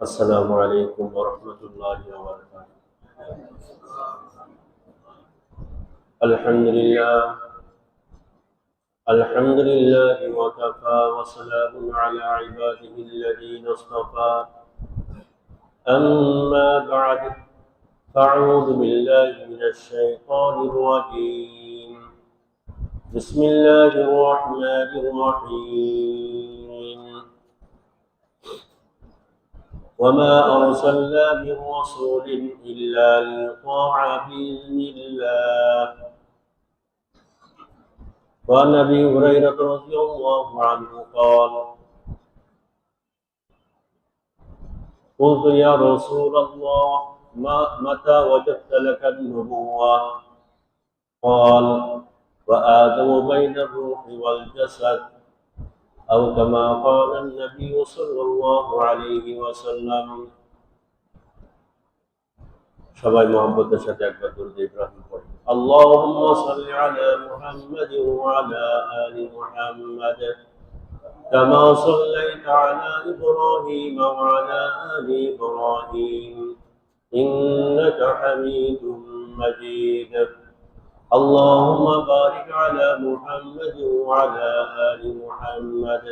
السلام عليكم ورحمة الله وبركاته. الحمد لله وكفى وسلام على عباده الذين اصطفى. أما بعد، فأعوذ بالله من الشيطان الرجيم. بسم الله الرحمن الرحيم. وما أرسلنا من رسول إلا ليطاع بإذن الله. وعن أبي هريرة رضي الله عنه قال: قلت يا رسول الله متى وجدت لك النبوة؟ قال: وآدم بين الروح والجسد، أو كما قال النبي صلى الله عليه وسلم. সবাই মুহাম্মদের সাথে একবার দরুদ ইব্রাহিম পড়ি। আল্লাহুম্মা সাল্লি আলা মুহাম্মাদ ওয়া আলা আলি মুহাম্মাদ কামা সাল্লাইতা আলা ইব্রাহিম ওয়া আলা আলি ইব্রাহিম ইন্নাকা হামিদুম মাজিদ। আল্লাহুম্মা বারিক আলা মুহাম্মাদ ওয়া আলা আলি মুহাম্মাদ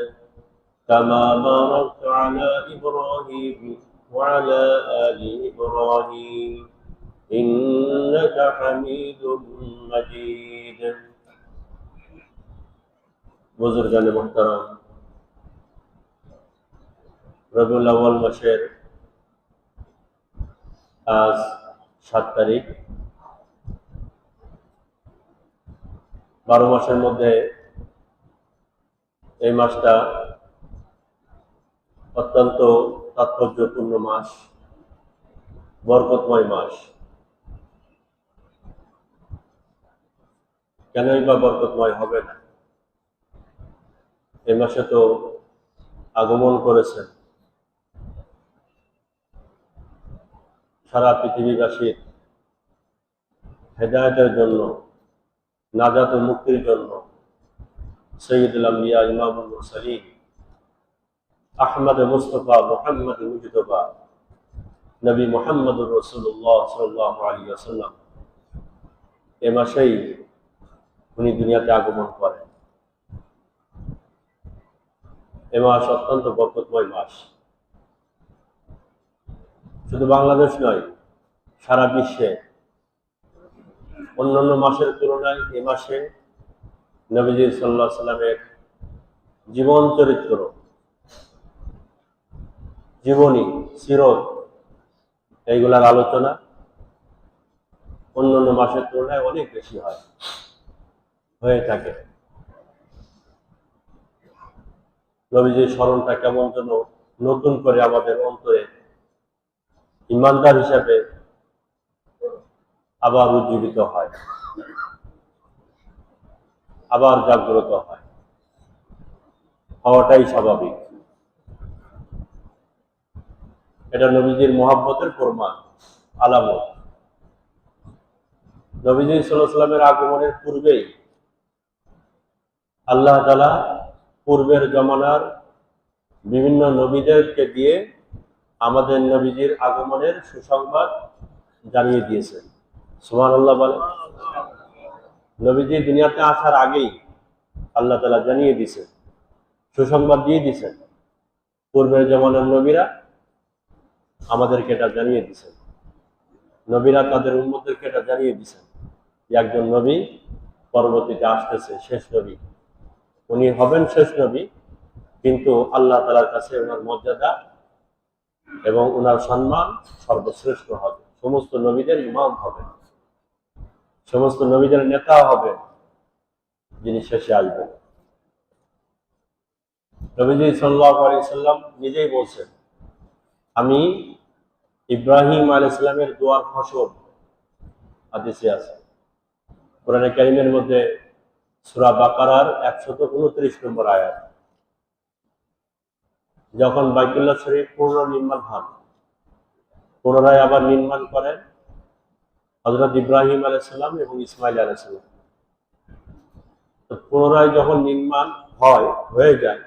কামা বারাকতা আলা ইব্রাহিম ওয়া আলা আলি ইব্রাহিম إنك حميد مجيد। বুজুর্গান মুহতারাম, রবিউল আউয়াল মাসের আজ 7 তারিখ। 12 মাসের মধ্যে এই মাসটা অত্যন্ত তাৎপর্যপূর্ণ মাস, বরকতময় মাস। কেনই বা বরকতময় হবে না? এই মাসে তো আগমন করেছেন সারা পৃথিবীবাসীর হেদায়েতের জন্য, নাজাত ও মুক্তির জন্য সৈয়দুল আম্বিয়া ইমামুল মুরসালিন আহমদ মুস্তফা মুহাম্মদ মুজতবা নবী মুহাম্মদুর রাসূলুল্লাহ সাল্লাল্লাহু আলাইহি ওয়াসাল্লাম এই মাসেই উনি দুনিয়াতে আগমন করেন। এ মাস অত্যন্ত বরকতময় মাস। শুধু বাংলাদেশ নয়, সারা বিশ্বে অন্যান্য মাসের তুলনায় এ মাসে নবীজি সাল্লাল্লাহু আলাইহি ওয়াসাল্লামের জীবন চরিত্র, জীবনী, সিরত, এইগুলার আলোচনা অন্যান্য মাসের তুলনায় অনেক বেশি হয়ে থাকে। নবীজির স্মরণটা কেমন যেন নতুন করে আমাদের অন্তরে ইমানদার হিসাবে আবার উজ্জীবিত হয়, আবার জাগ্রত হয়, হওয়াটাই স্বাভাবিক। এটা নবীজির মহব্বতের প্রমাণ, আলামত। নবীজি সাল্লাল্লাহু আলাইহি ওয়াসাল্লামের আগমনের পূর্বেই আল্লাহ তাআলা পূর্বের জমানার বিভিন্ন নবীদেরকে দিয়ে আমাদের নবীজির আগমনের সুসংবাদ জানিয়ে দিয়েছেন। সুবহানাল্লাহ বলেন। নবীজি দুনিয়াতে আসার আগেই আল্লাহ তাআলা জানিয়ে দিয়েছেন, সুসংবাদ দিয়ে দিয়েছেন। পূর্বের জমানার নবীরা আমাদেরকে এটা জানিয়ে দিয়েছেন, নবীরা তাদের উম্মতদেরকে এটা জানিয়ে দিয়েছেন যে একজন নবী পরবর্তীতে আসতেছে, শেষ নবী। উনি হবেন শেষ নবী, কিন্তু আল্লাহ তাআলার কাছে ওনার মর্যাদা এবং ওনার সম্মান সর্বশ্রেষ্ঠ হবে। সমস্ত নবীদের ইমাম হবে, সমস্ত নবীদের নেতা হবে যিনি শেষে আসবেন। নবীজি সাল্লাল্লাহু আলাইহি সাল্লাম নিজেই বলছেন, আমি ইব্রাহিম আলাইহিস সালামের দোয়ার ফসল। হাদিসে আছে, কোরআনে কারীমের মধ্যে সূরা বাকারার 129 নম্বর আয়াত। যখন বাইতুল্লাহ শরীফ পুনর্নির্মাণ হন, পুনরায় আবার নির্মাণ করেন হযরত ইব্রাহিম আলাইহিস সালাম এবং ইসমাঈল আলাইহিস সালাম। তো পুনরায় যখন নির্মাণ হয়ে যায়,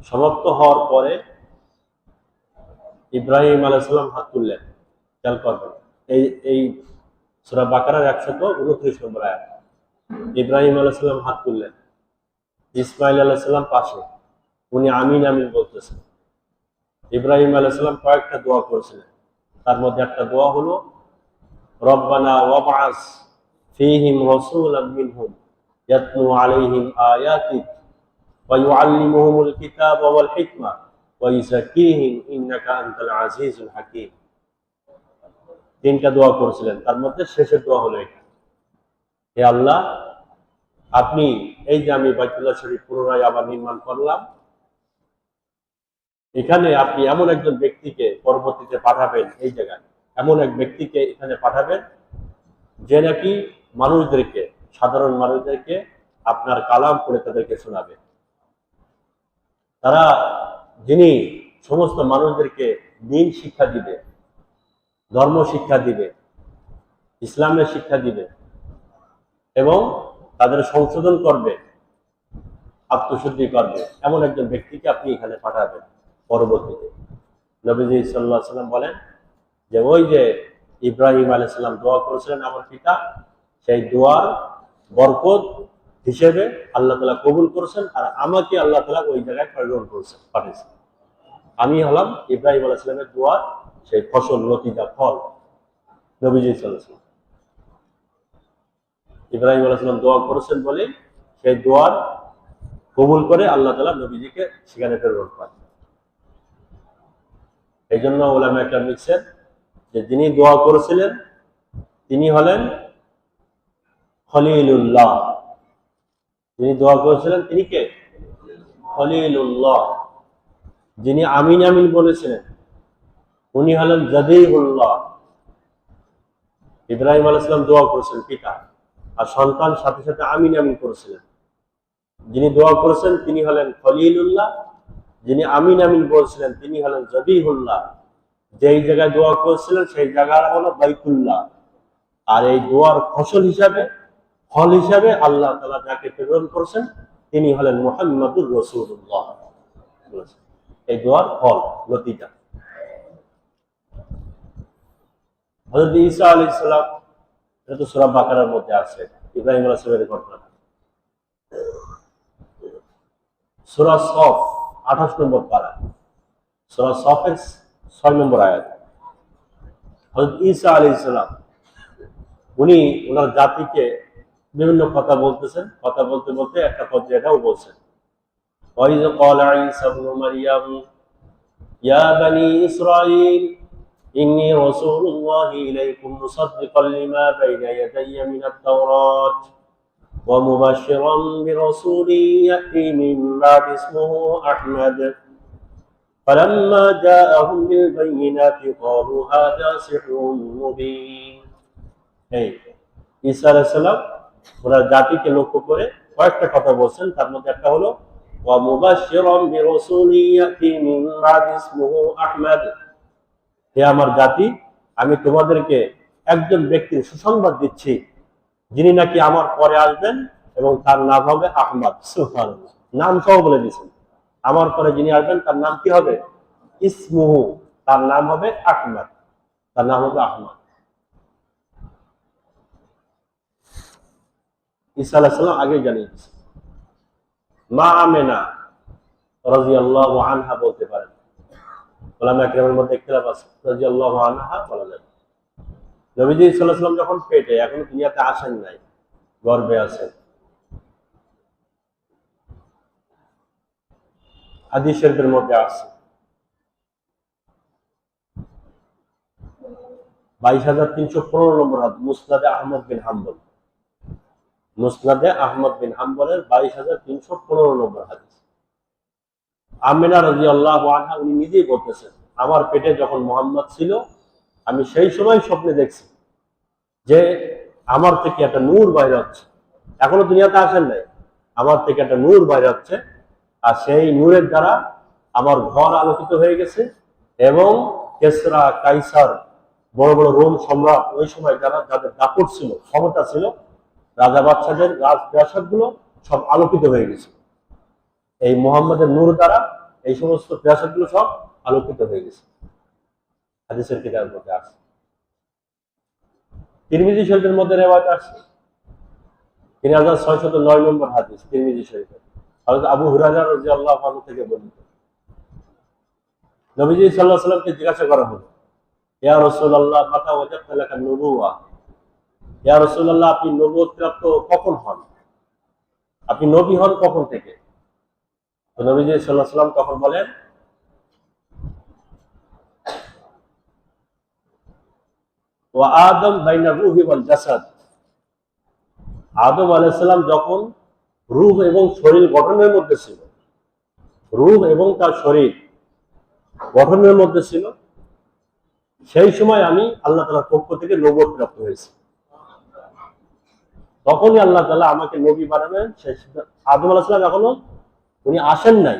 সমাপ্ত হওয়ার পরে ইব্রাহিম আলাইহিস সালাম হাত তুললেন। খেয়াল করবেন, এই এই সূরা বাকারার 129 নম্বর আয়াত। ইব্রাহিম আলাইহিস সালাম হাত তুললেন, ইসমাইল আলাইহিস সালাম পাশে, উনি আমিন আমিন বলতেছেন। ইব্রাহিম আলাইহিস সালাম কয়েকটা দোয়া করেছিলেন, তার মধ্যে একটা দোয়া হলো রব্বানা ওয়াবআস ফীহিম রাসূলাম মিনহুম ইয়াতলু আলাইহিম আয়াতিক ওয়া ইউআল্লিমুহুমুল কিতাবা ওয়াল হিকমা ওয়া ইউযাক্কিহিম ইন্নাকা আনতাল আজিজুল হাকীম। তিনটা দোয়া করেছিলেন, তার মধ্যে শেষের দোয়া হলো এটা, হে আল্লাহ, আপনি এই যে আমি বাইতুল্লাহ শরীফ পুনরায় আবার নির্মাণ করলাম, এখানে আপনি এমন একজন ব্যক্তিকে পরবর্তীতে পাঠাবেন, এই জায়গায় এমন এক ব্যক্তিকে এখানে পাঠাবেন যে নাকি মানুষদেরকে, সাধারণ মানুষদেরকে আপনার কালাম পড়ে তাদেরকে শোনাবে। তারা, যিনি সমস্ত মানুষদেরকে দ্বীন শিক্ষা দিবে, ধর্ম শিক্ষা দিবে, ইসলামের শিক্ষা দিবে এবং তাদের সংশোধন করবে, আত্মশুদ্ধি করবে, এমন একজন ব্যক্তিকে আপনি এখানে পাঠাবেন পরবর্তীতে। নবীজি সাল্লাল্লাহু আলাইহি ওয়াসাল্লাম বলেন যে ওই যে ইব্রাহিম আলাইহিস সালাম দোয়া করেছিলেন আমার পিতা, সেই দোয়ার বরকত হিসেবে আল্লাহ তাআলা কবুল করেছেন, আর আমাকে আল্লাহ তাআলা ওই জায়গায় প্রেরণ করেছেন, পাঠিয়েছেন। আমি হলাম ইব্রাহিম আলাইহিস সালামের দোয়ার সেই ফসল, নতিজা, ফল। নবীজি সাল্লাল্লাহু আলাইহি ওয়াসাল্লাম ইব্রাহিম আলাইহিস সালাম দোয়া করেছেন বলে সেই দোয়ার কবুল করে আল্লাহ তাআলা নবীজিকে সেখানে প্রেরণ করেন। এই জন্য উলামা একরাম লিখছেন যে যিনি দোয়া করেছিলেন তিনি হলেন খলিলুল্লাহ। যিনি দোয়া করেছিলেন তিনি কে? খলিলুল্লাহ। যিনি আমিন আমিন বলেছিলেন উনি হলেন জাদিহুল্লাহ। ইব্রাহিম আলাইহিস সালাম দোয়া করেছেন পিতা, আর সন্তান সাথে সাথে আমিন আমিন করেছিলেন। যিনি দোয়া করেছেন তিনি হলেন খলিলুল্লাহ, যিনি আমিন আমিন বলছিলেন তিনি হলেন জাদিহুল্লাহ। যেই জায়গায় দোয়া করেছিলেন সেই জায়গা হলো বাইতুল্লাহ। আর এই দোয়ার ফসল হিসাবে, ফল হিসাবে আল্লাহ তাআলা যাকে প্রেরণ করেছেন তিনি হলেন মুহাম্মাদুর রাসূলুল্লাহ। এই দোয়ার ফল, নতিজা। হযরত ঈসা আলাইহিস সালাম, এটা তো সূরা বাকারার মধ্যে আছে, ইব্রাহিম আলাইহিস সালামের ঘটনা। সূরা সফ 28 নম্বর পারা, সূরা সফের 6 নম্বর আয়াত। হযরত ঈসা আলাইহিস সালাম উনি ওনার জাতিকে বিভিন্ন কথা বলতেছেন, কথা বলতে বলতে একটা পর্যায়ে এটাও বলছেন, ওয়াইয ক্বালা ঈসা ইবনু মারইয়াম ইয়া বানি ইসরাঈল ইন্নী রাসূলুল্লাহি ইলাইকুম মুসাদ্দিকাল লিমা বাইনা ইয়াদাইয়া মিনাত তাওরাত ওয়া মুবাশশিরান বিরাসূলিন ইয়াতি মিন বা'দি ইসমিহি আহমদ ফালাম্মা জাআহুম বিল বায়িনাতি ক্বালু হাযা সিহরুন মুবিন। এই ঈসা আলাইহিস সালাম ওনার জাতিকে লক্ষ্য করে কয়েকটা কথা বলছেন, তার মধ্যে একটা হলো ওয়া মুবাশশিরান বিরাসূলিন ইয়াতি মিন বা'দি ইসমিহি আহমদ। হে আমার জাতি, আমি তোমাদেরকে একজন ব্যক্তির সুসংবাদ দিচ্ছি যিনি নাকি আমার পরে আসবেন এবং তার নাম হবে আহমদ। সুবহানাল্লাহ, নাম সহ বলে দিয়েছেন। আমার পরে যিনি আসবেন তার নাম কি হবে? ইসমুহু, তার নাম হবে আহমদ, তার নাম হবে আহমদ। ঈসা আলাইহিস সালাম আগে জানিয়ে দিয়েছেন। মা আমেনা রাদিয়াল্লাহু আনহা বলতে পারেন, উলামা একরামের মধ্যে ইখতিলাফ আছে, রাদিয়াল্লাহু আনহা বলা যাবে। নবীজি সাল্লাল্লাহু আলাইহি ওয়াসাল্লাম যখন পেটে, এখন দুনিয়াতে আসেন নাই, গর্ভে আছেন, হাদিস শরীফের মধ্যে আছে 22,315 নম্বর হাদিস, মুসনাদে আহমদ বিন হাম্বল, মুসনাদে আহমদ বিন হাম্বলের 22,315 নম্বর হাদিস। আমিনা রাদিয়াল্লাহু আনহা উনি নিজেই বলতেছেন, আমার পেটে যখন মুহাম্মদ ছিল আমি সেই সময় স্বপ্নে দেখছি যে আমার থেকে একটা নূর বাইরে হচ্ছে, এখনো দুনিয়াতে আসেন নাই, আমার থেকে একটা নূর বাইরে হচ্ছে, আর সেই নূরের দ্বারা আমার ঘর আলোকিত হয়ে গেছে এবং কেসরা, কাইসার, বড় বড় রোম সম্রাট ওই সময় যারা, যাদের দাপট ছিল, ক্ষমতা ছিল, রাজা বাদশাদের রাজপ্রাসাদ গুলো সব আলোকিত হয়ে গেছে। এই মুহাম্মদের নূর দ্বারা এই সমস্ত প্রাসাদ গুলো সব আলোকিত হয়ে গেছে। হাদিসের কিতাবের মধ্যে আছে। তিরমিজি শরীফের মধ্যে রেওয়ায়েত আছে 3609 নম্বর হাদিস তিরমিজি শরীফের, হযরত আবু হুরায়রা রাদিয়াল্লাহু আনহু থেকে বর্ণিত। নবীজি সাল্লাল্লাহু আলাইহি ওয়াসাল্লামকে জিজ্ঞাসা করা হলো, ইয়া রাসূলুল্লাহ মাতা ওয়াজাবতা লাকা নবুওয়া, ইয়া রাসূলুল্লাহ আপনি নবুয়ত প্রাপ্ত কখন হন, আপনি নবী হন কখন থেকে? তো নবীজি সাল্লাল্লাহু আলাইহি ওয়াসাল্লাম তখন বলেন, ওয়া আদম বাইনা রূহি ওয়াল জাসাদ, আদম আলাইহিস সালাম যখন রূহ এবং শরীর গঠনের মধ্যে ছিল, রূহ এবং তার শরীর গঠনের মধ্যে ছিল, সেই সময় আমি আল্লাহ তাআলার পক্ষ থেকে নবুয়ত প্রাপ্ত হয়েছি। তখনই আল্লাহ তাআলা আমাকে নবী বানাবেন। আদম আলাইহিস সালাম এখনো উনি আসেন নাই,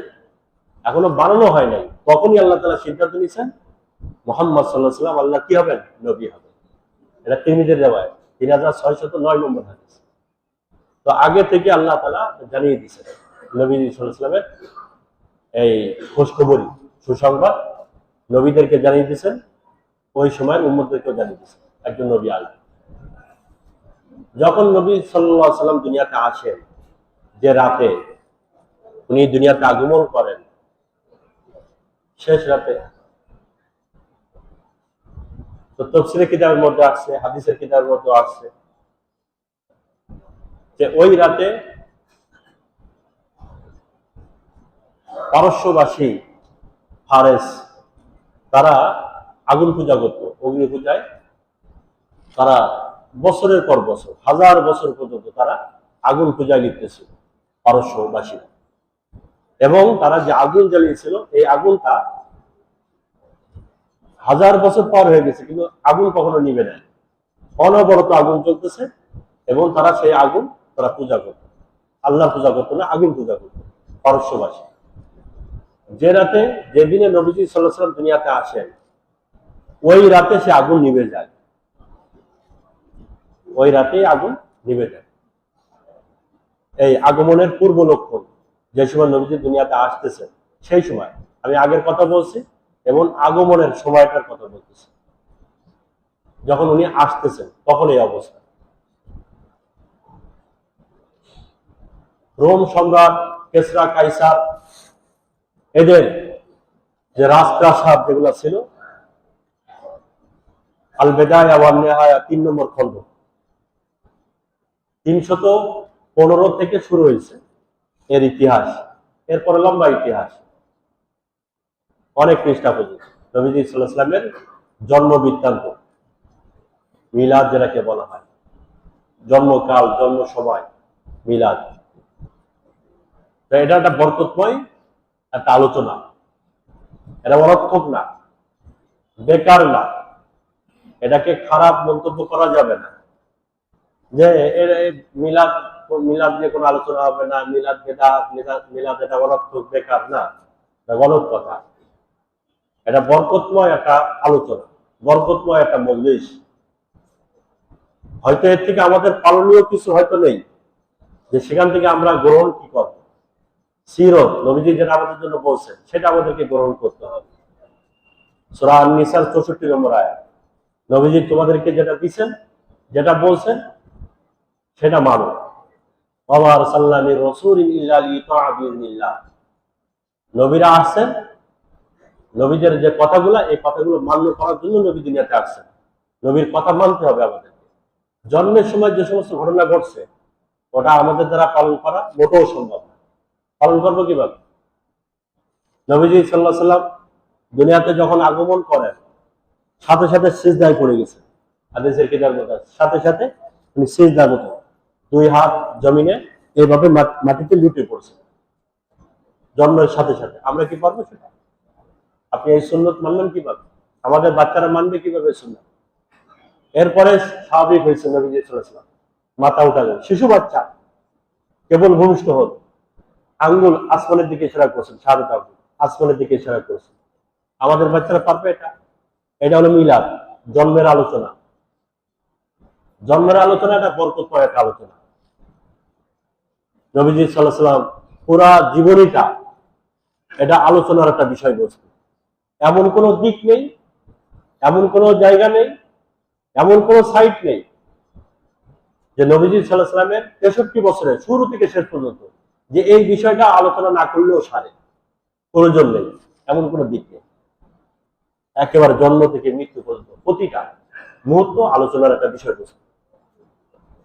এখনো বানানো হয় নাই, তখনই আল্লাহ তাআলা সিদ্ধান্ত নিয়েছেন মুহাম্মদ সাল্লাল্লাহু আলাইহি ওয়াসাল্লাম আল্লাহ কি হবেন, নবী হবেন। এটা তিরমিজির রিওয়ায়াত 3609 নম্বর হাদিস। তো আগে থেকে আল্লাহ তাআলা জানিয়ে দিয়েছেন নবী সাল্লাল্লাহু আলাইহি ওয়াসাল্লামের এই খোঁজখবরই সুসংবাদ নবীদেরকে জানিয়ে দিয়েছেন, ওই সময়ের উম্মতদেরকেও জানিয়ে দিয়েছেন একজন নবী আসবেন। যখন নবী সাল্লাল্লাহু আলাইহি ওয়াসাল্লাম দুনিয়াতে আসেন, যে রাতে উনি দুনিয়াতে আগমন করেন, শেষ রাতে, তো তাফসীরের কিতাবের মধ্যে আসছে, হাদিসের কিতাবের মধ্যে আসছে যে ওই রাতে পারস্যবাসী ফারেস তারা আগুন পূজা করত, অগ্নি পূজায় তারা বছরের পর বছর, হাজার বছর পর্যন্ত তারা আগুন পূজায় লিপ্ত ছিল পারস্যবাসীরা। এবং তারা যে আগুন জ্বালিয়েছিল, এই আগুনটা হাজার বছর পার হয়ে গেছে, কিন্তু আগুন কখনো নিভে নেয়, অনবরত আগুন চলতেছে। এবং তারা সেই আগুন তারা পূজা করত, আল্লাহ পূজা করতো না, আগুন পূজা করতো পারস্যবাসী। যে রাতে, যেদিনে নবীজি সাল্লাল্লাহু আলাইহি ওয়াসাল্লাম দুনিয়াতে আসেন, ওই রাতে সে আগুন নিভে যায়, ওই রাতেই আগুন নিভে যায়। এই আগমনের পূর্ব লক্ষণ, যে সময় নবীজি দুনিয়াতে আসতেছে সেই সময়, আমি আগের কথা বলছি এবং আগমনের সময়টার কথা বলতেছি, যখন উনি আসতেছেন তখন এই অবস্থা। রোম সম্রাট কেসরা কাইসার এদের যে রাজপ্রাসাদ যেগুলো ছিল, আল বেদায়া ওয়ান নেহায়া 3 নম্বর খণ্ড, 315 থেকে শুরু হয়েছে এর ইতিহাস। এরপরে লম্বা ইতিহাস, অনেক পৃষ্ঠা পর্যন্ত নবীজি সাল্লাল্লাহু আলাইহি ওয়াসাল্লামের জন্ম বৃত্তান্ত, মিলাদ যেটাকে বলা হয়, জন্মকাল, জন্ম সময়, মিলাদ। এটা একটা বরকতময় একটা আলোচনা, এটা অনর্থক না, বেকার না, এটাকে খারাপ মন্তব্য করা যাবে না যে মিলাদ, মিলাদ নিয়ে কোনো আলোচনা হবে না, মিলাদ বেদাত, মিলাদ এটা অনর্থক, বেকার না, এটা গলত কথা। এটা বরকতময় একটা আলোচনা, বরকতময় একটা মজলিস। হয়তো এর থেকে আমাদের পালনীয় কিছু হয়তো নেই, যে সেখান থেকে আমরা গ্রহণ কি করব, সিরত নবীজি যেটা আমাদের জন্য বলছেন সেটা আমাদেরকে গ্রহণ করতে হবে। সূরা আন-নিসার 64 নম্বর আয়াত, নবীজি তোমাদেরকে যেটা দিবেন, যেটা বলছেন সেটা মানো। ওয়া আরসালনা মির রাসূলিন ইল্লা লিইতা'a বিইذنিল্লাহ, নবীরা আসছেন, নবীদের যে কথাগুলো, এই কথাগুলো মান্য করার জন্য নবী দুনিয়াতে আসছেন। নবীর কথা মানতে হবে আমাদের। জন্মের সময় যে সমস্ত ঘটনা ঘটছে, ওটা আমাদের দ্বারা পালন করা মোটেও সম্ভব না। পালন করবো কিভাবে? নবীজি সাল্লাল্লাহু আলাইহি ওয়াসাল্লাম দুনিয়াতে যখন আগমন করেন, সাথে সাথে সিজদায় পড়ে গেছে, হাদিসের কিতাবের মধ্যে সাথে সাথে উনি সিজদার মতো 2 হাত জমিনে এইভাবে মাটিতে লুটে পড়ছে, জন্মের সাথে সাথে। আমরা কি পারবো সেটা? আপনি এই সুন্নত মানবেন কিভাবে? আমাদের বাচ্চারা মানবে কিভাবে সুন্নত? এরপরে স্বাভাবিক হয়েছে নবীজি সাল্লাল্লাহু আলাইহি ওয়াসাল্লাম, মাথা উঠালেন, শিশু বাচ্চা কেবল ভূমিষ্ঠ হল, আঙ্গুল আসমানের দিকে ইশারা করছেন, শাহাদাত আঙ্গুল আসমানের দিকে ইশারা করছেন। আমাদের বাচ্চারা পারবে এটা? এটা হলো মিলাদ, জন্মের আলোচনা। জন্মের আলোচনা এটা বরকতময় একটা আলোচনা। নবীজি সাল্লাল্লাহু আলাইহি ওয়াসাল্লাম পুরা জীবনীটা এটা আলোচনার একটা বিষয়বস্তু। এমন কোনো দিক নেই এমন কোনো জায়গা নেই, এমন কোনো সাইট নেই যে নবীজি সাল্লাল্লাহু আলাইহি ওয়াসাল্লামের 63 বছরের শুরু থেকে শেষ পর্যন্ত যে এই বিষয়টা আলোচনা না করলেও সারে, প্রয়োজন নেই, এমন কোনো দিক নেই। একেবারে জন্ম থেকে মৃত্যু পর্যন্ত প্রতিটা মুহূর্ত আলোচনার একটা বিষয়বস্তু,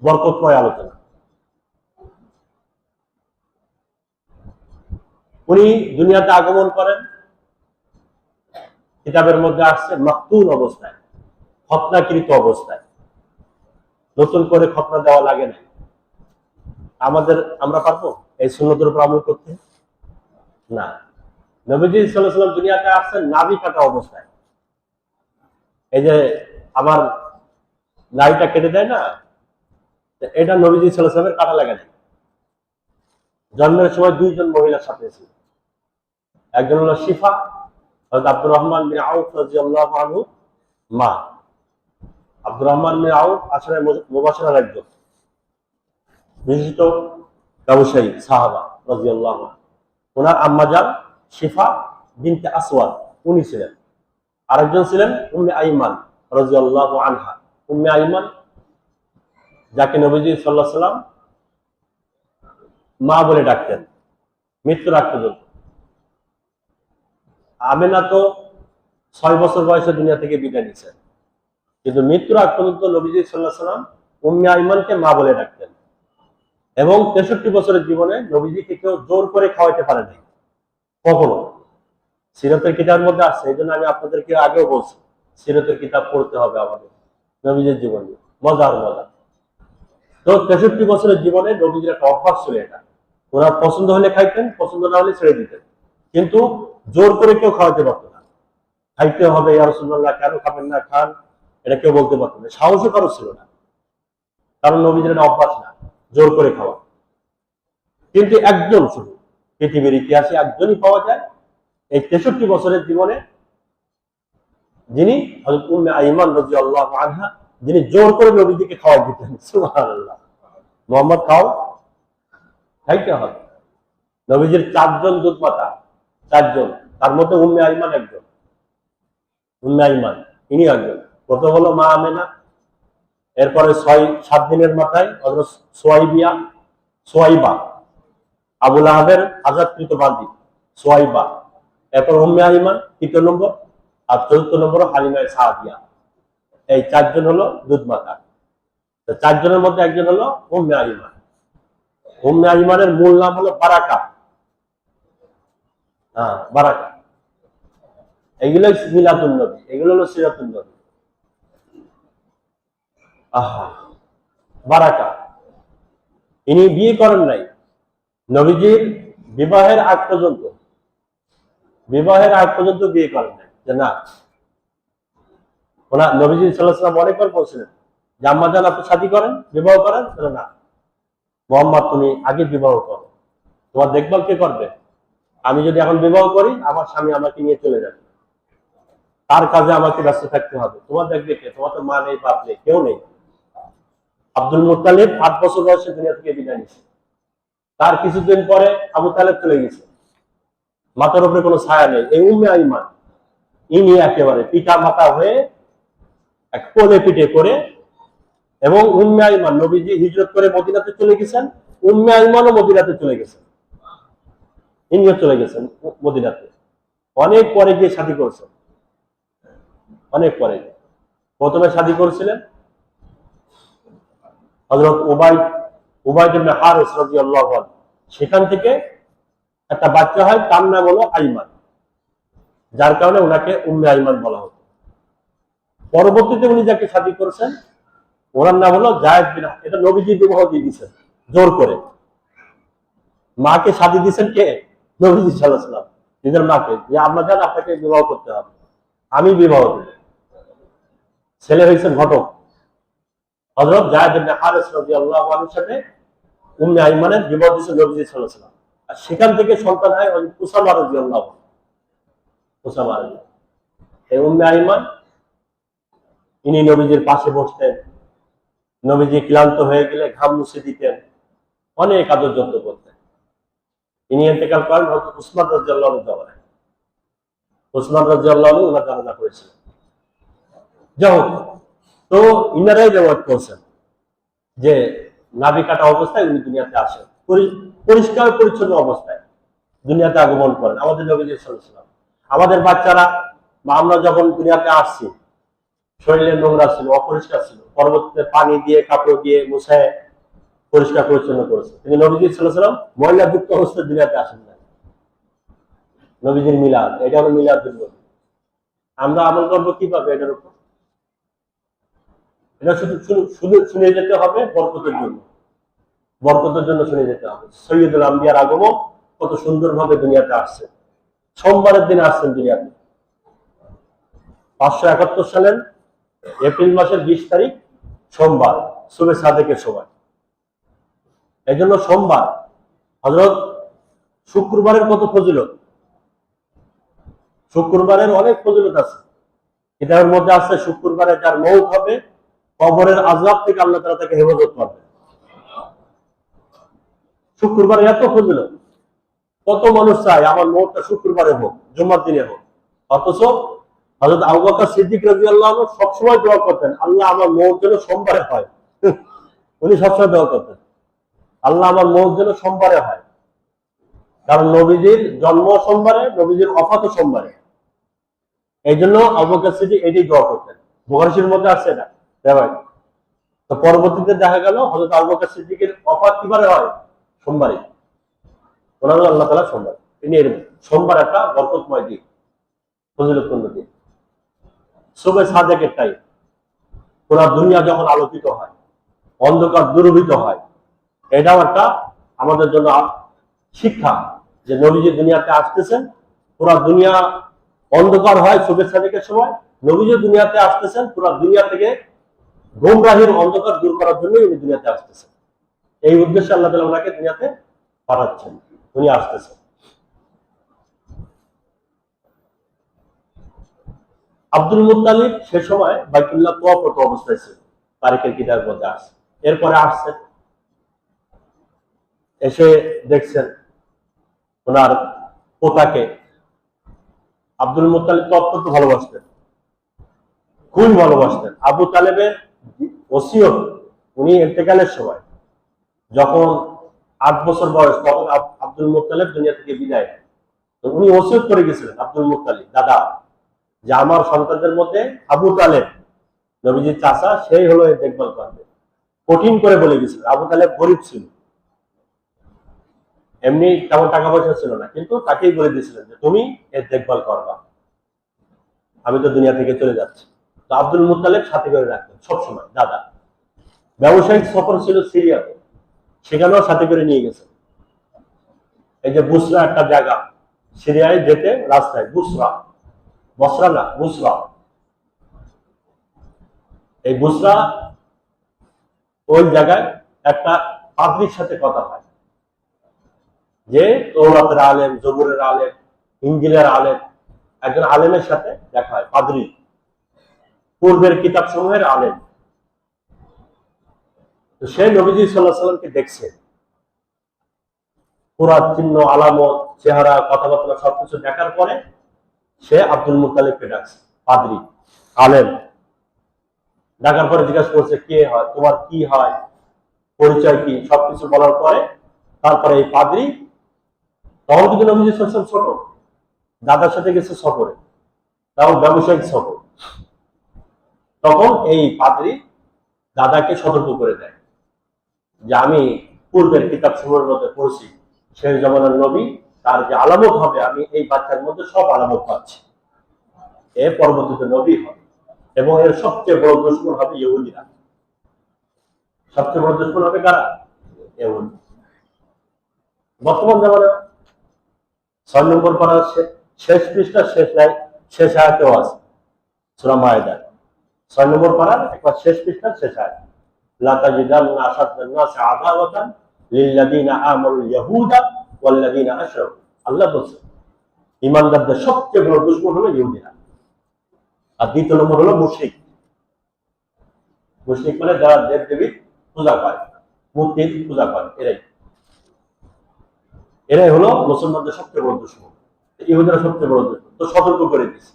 বরকতময় আলোচনা। উনি দুনিয়াতে আগমন করেন, কিতাবের মধ্যে আসছে মাকতুন অবস্থায়, খতনাকৃত অবস্থায়, নতুন করে খতনা দেওয়া লাগে না। আমরা পারবো এই সুন্নতের উপর আমল করতে? না। নবীজি সাল্লাল্লাহু আলাইহি ওয়াসাল্লাম দুনিয়াতে আসছেন নাভি কাটা অবস্থায়। এই যে আমার নাভিটা কেটে দেয় না, এটা নবীজি সাল্লাল্লাহু আলাইহি ওয়াসাল্লামের কাটা লাগে না। জন্মের সময় দুইজন মহিলার সাথে ছিল, একজন হলো শিফা, হযরত আব্দুর রহমান বিন আউফ রাদিয়াল্লাহু আনহু মা। আব্দুর রহমান বিন আউফ আসলে মুবাশশিরার একজন বিশিষ্ট ব্যবসায়ী সাহাবা রাদিয়াল্লাহু আনহু। ওনার আম্মাজান শিফা বিনতে আসওয়াদ উনি ছিলেন। আরেকজন ছিলেন উম্মে আইমান রাদিয়াল্লাহু আনহা। উম্মে আইমান যাকে নবীজি সাল্লাল্লাহু আলাইহি ওয়াসাল্লাম মা বলে ডাকতেন মৃত্যুর আগ পর্যন্ত। আমেনা তো 6 বছর বয়সে দুনিয়া থেকে বিদায় নিয়েছেন, কিন্তু মৃত্যুর আগ পর্যন্ত নবীজি সাল্লাল্লাহু আলাইহি ওয়াসাল্লাম উম্মে আইমানকে মা বলে ডাকতেন। এবং 63 বছরের জীবনে নবীজিকে কেউ জোর করে খাওয়াইতে পারে নাই কখনো। সিরাতের কিতাবের মধ্যে আছে, এই জন্য আমি আপনাদেরকে আগেও বলছি সিরাতের কিতাব পড়তে হবে আমাদের নবীজির জীবনে, মজার মজা। তো 63 বছরের জীবনে নবীজির একটা অভ্যাস ছিল এটা, ওনার পছন্দ হলে খাইতেন, পছন্দ না হলে ছেড়ে দিতেন, কিন্তু জোর করে কেউ খাওয়াতে পারতো না। খাইতে হবে ইয়া রাসূলুল্লাহ, কেন খাবেন না, খান, এটা কেউ বলতে পারতো না, সাহসও কারো ছিল না, কারণ নবীজির একটা অভ্যাস না জোর করে খাওয়া। কিন্তু একজন শুধু পৃথিবীর ইতিহাসে একজনই পাওয়া যায় এই 63 বছরের জীবনে, যিনি হযরত উম্মে আইমান রাদিয়াল্লাহু আনহা, যিনি জোর করে নবীজিকে খাওয়াই দিতেন। সুবহানাল্লাহ। মুহাম্মদ খাও, খাইতে হবে। নবীজির 4 জন দুধমাতা, 4 জন, তার মধ্যে উম্মে আইমান একজন। উম্মে আইমান ইনি একজন। কত হলো মা আমেনা, এরপরে 6-7 দিনের মাথায় হযরত সোয়াইবা, আবু লাহাবের আজাদকৃত বাদী সোয়াইবা, এরপর উম্মে আইমান 3 নম্বর, আর 4 নম্বর হালিমা সাদিয়া। এই 4 জন হলো দুধমাতা। 4 জনের মধ্যে একজন হলো উম্মে আইমান। উম্মে আইমানের মূল নাম হলো বারাকা। বারাকা। এগুলো মিলাদুন নবী, এগুলো হলো সিরাতুন নবী। বারাকা ইনি বিয়ে করেন নাই নবীজির বিবাহের আগ পর্যন্ত, বিয়ে করেন নাই। যে না, ওনার নবীজি সাল্লাল্লাহু আলাইহি ওয়াসাল্লাম অনেকবার বলছিলেন যে আম্মা জান আপনি শাদী করেন, বিবাহ করেন, না মুহাম্মদ তুমি আগে বিবাহ করো, তোমার দেখভাল কে করবে? আমি যদি এখন বিবাহ করি আমার স্বামী আমাকে নিয়ে চলে যাবে, তার কাজে আমাকে ব্যস্ত থাকতে হবে, তোমার দেখবে কে? তোমার তো মা নেই, বাপ নেই, কেউ নেই। আব্দুল মুত্তালিব 8 বছর বয়সে দুনিয়া থেকে বিদায় নিয়েছে। তার কিছুদিন পরে আবু তালেব চলে গেছে, মাথার উপরে কোনো ছায়া নেই। এই উম্মে আইমান ইনি একেবারে পিতা মাতা হয়ে এক কোলে পিঠে করে, এবং উম্মে আইমান নবীজি হিজরত করে মদিনাতে চলে গেছেন, উম্মে আইমানও মদিনাতে চলে গেছেন, ইনিও চলে গেছেন মদিনাতে। অনেক পরে গিয়ে শাদী করছেন, অনেক পরে। প্রথমে শাদী করেছিলেন হযরত উবাইদ ইবনে হারিস রাদিয়াল্লাহু আনহু, সেখান থেকে একটা বাচ্চা হয়, তার নাম হলো আইমান, যার কারণে ওনাকে উম্মে আইমান বলা হতো। পরবর্তীতে উনি যাকে শাদী করেছেন ওনার নাম হলো জায়েদ বিন, এটা নবীজি বিবাহ দিয়ে দিয়েছেন জোর করে। মাকে শাদী দিয়েছেন কে? নবীজি সাল্লাল্লাহু আলাইহি ওয়াসাল্লাম নিজের মাকে, যে আম্মা জান আপনাকে বিবাহ করতে হবে, আমি বিবাহ দেব। ছেলে হয়েছেন ঘটক হযরত জায়েদ বিন হারিস রাদিয়াল্লাহু আনহুর সাথে উম্মে আইমানের বিবাহ দিয়েছেন নবীজি সাল্লাল্লাহু আলাইহি ওয়াসাল্লাম। আর সেখান থেকে সন্তান হয় উসামা রাদিয়াল্লাহু আনহু। উসামা রাদিয়াল্লাহু, এই উম্মে আইমান ইনি নবীজির পাশে বসতেন, নবীজি ক্লান্ত হয়ে গেলে ঘাম মুছে দিতেন, অনেক আদর যত্ন করতেন। ইনি ইন্তেকাল করেন হযরত উসমান রাদিয়াল্লাহু আনহু জামানায়। উসমান রাদিয়াল্লাহু আনহু ওনার জানাজা করেছিলেন। যাই হোক, তো ইনারাই রেওয়াজ করছেন যে নাভি কাটা অবস্থায় উনি দুনিয়াতে আসেন, পরিষ্কার পরিচ্ছন্ন অবস্থায় দুনিয়াতে আগমন করেন আমাদের নবীজি সাল্লাল্লাহু আলাইহি ওয়াসাল্লাম। আমাদের বাচ্চারা বা আমরা যখন দুনিয়াতে আসছি, শরীরে নোংরা ছিল, অপরিষ্কার ছিল, পরবর্তীতে পানি দিয়ে কাপড় দিয়ে মুছায় পরিষ্কার পরিচ্ছন্ন করেছে। কিন্তু নবীজি সাল্লাল্লাহু আলাইহি ওয়াসাল্লাম ময়লাযুক্ত অবস্থায় দুনিয়াতে আসেন না। নবীজির মিলাদ, এটা হলো মিলাদ নবী। আমরা আমল করবো কিভাবে এটার উপর? এটা শুধু শুধু শুনে যেতে হবে বরকতের জন্য, বরকতের জন্য শুনে যেতে হবে। সৈয়দুল আম্বিয়ার আগমন কত সুন্দরভাবে দুনিয়াতে আসছে, সোমবারের দিনে আসছেন দুনিয়াতে 571 সালের এপ্রিল মাসের 20 তারিখ সোমবার, সুবে সাদেকের সময়। এই জন্য সোমবার হযরত শুক্রবারের কত ফজিলত, শুক্রবারের অনেক ফজিলত আছে। কিতাবের মধ্যে আছে শুক্রবারে যার মউত হবে কবরের আযাব থেকে আল্লাহ তাআলা তাকে হেফাজত করবে। শুক্রবারে এত ফজিলত, কত মানুষ চায় আমার মউতটা শুক্রবারে হোক, জুমার দিনে হোক, অথচ হযরত আবু বকর সিদ্দিক রাদিয়াল্লাহু আনহু সবসময় দোয়া করতেন, আল্লাহ আমার মউত যেন সোমবারে হয়। উনি সবসময় দোয়া করতেন, আল্লাহ আমার মউত যেন সোমবারে হয়। কারণ নবীজির জন্ম সোমবারে, নবীজির ওফাতও সোমবারে। এই জন্য আবু বকর সিদ্দিক এটাই দোয়া করতেন। বুখারী শরীফের মধ্যে আছে না? তো পরবর্তীতে দেখা গেল হযরত আবু বকর সিদ্দিকের ওফাত কিবারে হয়? সোমবারে। ওনার আল্লাহ তাআলা সোমবার, তিনি সোমবার একটা বরকতময় দিন, ফজিলতপূর্ণ দিন। সুবে সাদেকের টাইম, পুরা দুনিয়া যখন আলোকিত হয়, অন্ধকার দূরীভূত হয়, এটাও একটা আমাদের জন্য শিক্ষা যে নবীজি দুনিয়াতে আসতেছেন, পুরা দুনিয়া অন্ধকার হয় সুবে সাদেকের সময়, নবীজি দুনিয়াতে আসতেছেন পুরা দুনিয়া থেকে গোমরাহির অন্ধকার দূর করার জন্য উনি দুনিয়াতে আসতেছেন। এই উদ্দেশ্যে আল্লাহ তাআলা ওনাকে দুনিয়াতে পাঠাচ্ছেন, উনি আসতেছেন। আব্দুল মুত্তালিব সে সময় বাইতুল্লাহ তোয়াফরত অবস্থায় ছিল, তারিখের কিতাবের মধ্যে আছে। এরপরে আসছেন, এসে দেখছেন ওনার পোতাকে। আব্দুল মুত্তালিব তো অত্যন্ত ভালোবাসতেন, খুবই ভালোবাসতেন। আবু তালেবের ওসিয়ত, উনি ইন্তেকালের সময় যখন 8 বছর বয়স, তখন আব্দুল মুত্তালিব দুনিয়া থেকে বিদায় নেন। তো উনি ওসিয়ত করে গেছিলেন আব্দুল মুত্তালিব দাদা, যে আমার সন্তানদের মধ্যে আবু তালেব, নবীজির চাচা, সেই হলো এর দেখভাল করবে। কঠিন করে বলে গেছিলেন। আবু তালেব গরিব ছিল, এমনি তেমন টাকা পয়সা ছিল না, কিন্তু তাকেই বলে দিয়েছিলেন যে তুমি এর দেখভাল করবা, আমি তো দুনিয়া থেকে চলে যাচ্ছি। তো আব্দুল মুত্তালিব সাথে করে রাখতেন সবসময় দাদা। ব্যবসায়িক সফর ছিল সিরিয়াতে, সেখানেও সাথে করে নিয়ে গেছেন। এই যে বুসরা একটা জায়গা, সিরিয়ায় যেতে রাস্তায় বুসরা, বসরা না বুসরা, এই বুসরা ওই জায়গায় একটা পাদ্রীর সাথে কথা হয়, যে তৌরাতের আলেম, জবুরের আলেম, ইনজিলের আলেম, একজন আলেমের সাথে দেখা হয়, পাদ্রী, পূর্বের কিতাব সমূহের আলেম। তো সে নবীজি সাল্লাল্লাহু আলাইহি সাল্লামকে দেখছে, পুরা চিহ্ন আলামত, চেহারা, কথাবার্তা সবকিছু দেখার পরে সে আব্দুল মুত্তালিবকে ডাকছে, পাদ্রী, আলেম। ডাকার পরে জিজ্ঞাসা করছে কে হয়, তোমার কি হয়, পরিচয় কি, সবকিছু বলার পরে তারপরে এই পাদ্রী, তখন কিন্তু নবীজি সাল্লাল্লাহু আলাইহি সাল্লাম ছোট, দাদার সাথে গেছে সফরে, তাও ব্যবসায়িক সফর। তখন এই পাদ্রী দাদাকে সতর্ক করে দেয় যে আমি পূর্বের কিতাব সমূহের মধ্যে পড়ছি, শেষ জামানার নবী, তার যে আলামত হবে আমি এই বাচ্চার মধ্যে সব আলামত পাচ্ছি, এ পরবর্তীতে নবী হবে, এবং এর সবচেয়ে বড় দুশমন হবে ইহুদিরা। সবচেয়ে বড় দুশমন হবে কারা? ইহুদি। বর্তমান জামানা 6 নম্বর পারার শেষ পৃষ্ঠা, শেষ আয়াতেও আছে, সূরা মায়েদার 6 নম্বর পারার একবার শেষ পৃষ্ঠা শেষ আয়াত, লা তাজিদান্না আশাদ্দান নাসি আদাওয়াতান লিল্লাযিনা আমানুল ইয়াহুদা ওয়াল্লাযিনা আশরাকু। আল্লাহ বলেন ঈমানদারদের সবচেয়ে বড় দুশমন হলো ইহুদিরা। আর দ্বিতীয় নম্বর হলো মুশরিক। মুশরিক মানে যারা দেব দেবীর পূজা করে, মূর্তির পূজা করে, এরাই হলো মুসলমানদের সবচেয়ে বড় দুশমন। ইহুদিরা সবচেয়ে বড় দুশমন। তো সতর্ক করে দিয়েছে।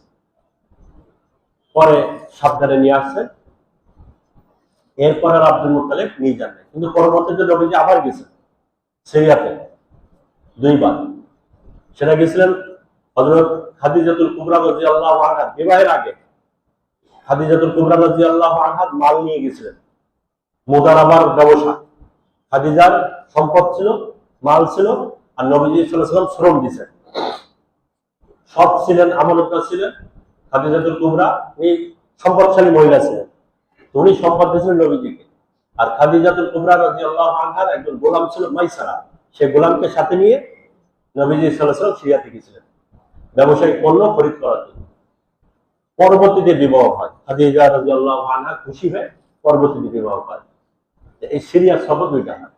পরে সাবধানে নিয়ে আসছে। এরপর আর আব্দুল মুত্তালিব নিয়ে যান, কিন্তু পরবর্তীতে নবীজি আবার গেছেন সিরিয়াতে 2 বার। সেটা গেছিলেন হযরত খাদিজাতুল কুবরা রাদিয়াল্লাহু আনহা বিবাহের আগে। খাদিজাতুল কুবরা রাদিয়াল্লাহু আনহা মাল নিয়ে গেছিলেন, মুদারাবার ব্যবসা। খাদিজার সম্পদ ছিল, মাল ছিল, আর নবীজি সাল্লাল্লাহু আলাইহি ওয়াসাল্লাম শ্রম দিয়েছেন। সব ছিলেন, আমানতদার ছিলেন। খাদিজাতুল কুবরা উনি সম্পদশালী মহিলা ছিলেন, উনি সম্পদ দিয়েছিলেন নবীজিকে। আর খাদিজাতুল কুবরা রাদিয়াল্লাহু আনহার একজন গোলাম ছিল মাইসারা, সেই গোলামকে সাথে নিয়ে নবীজি সাল্লাল্লাহু আলাইহি ওয়াসাল্লাম সিরিয়াতে গেছিলেন ব্যবসায়িক পণ্য খরিদ করার জন্য। পরবর্তীতে বিবাহ হয়, খাদিজা রাদিয়াল্লাহু আনহা খুশি হয়ে পরবর্তীতে বিবাহ হয়। এই সিরিয়ার সফর 2টা হয়।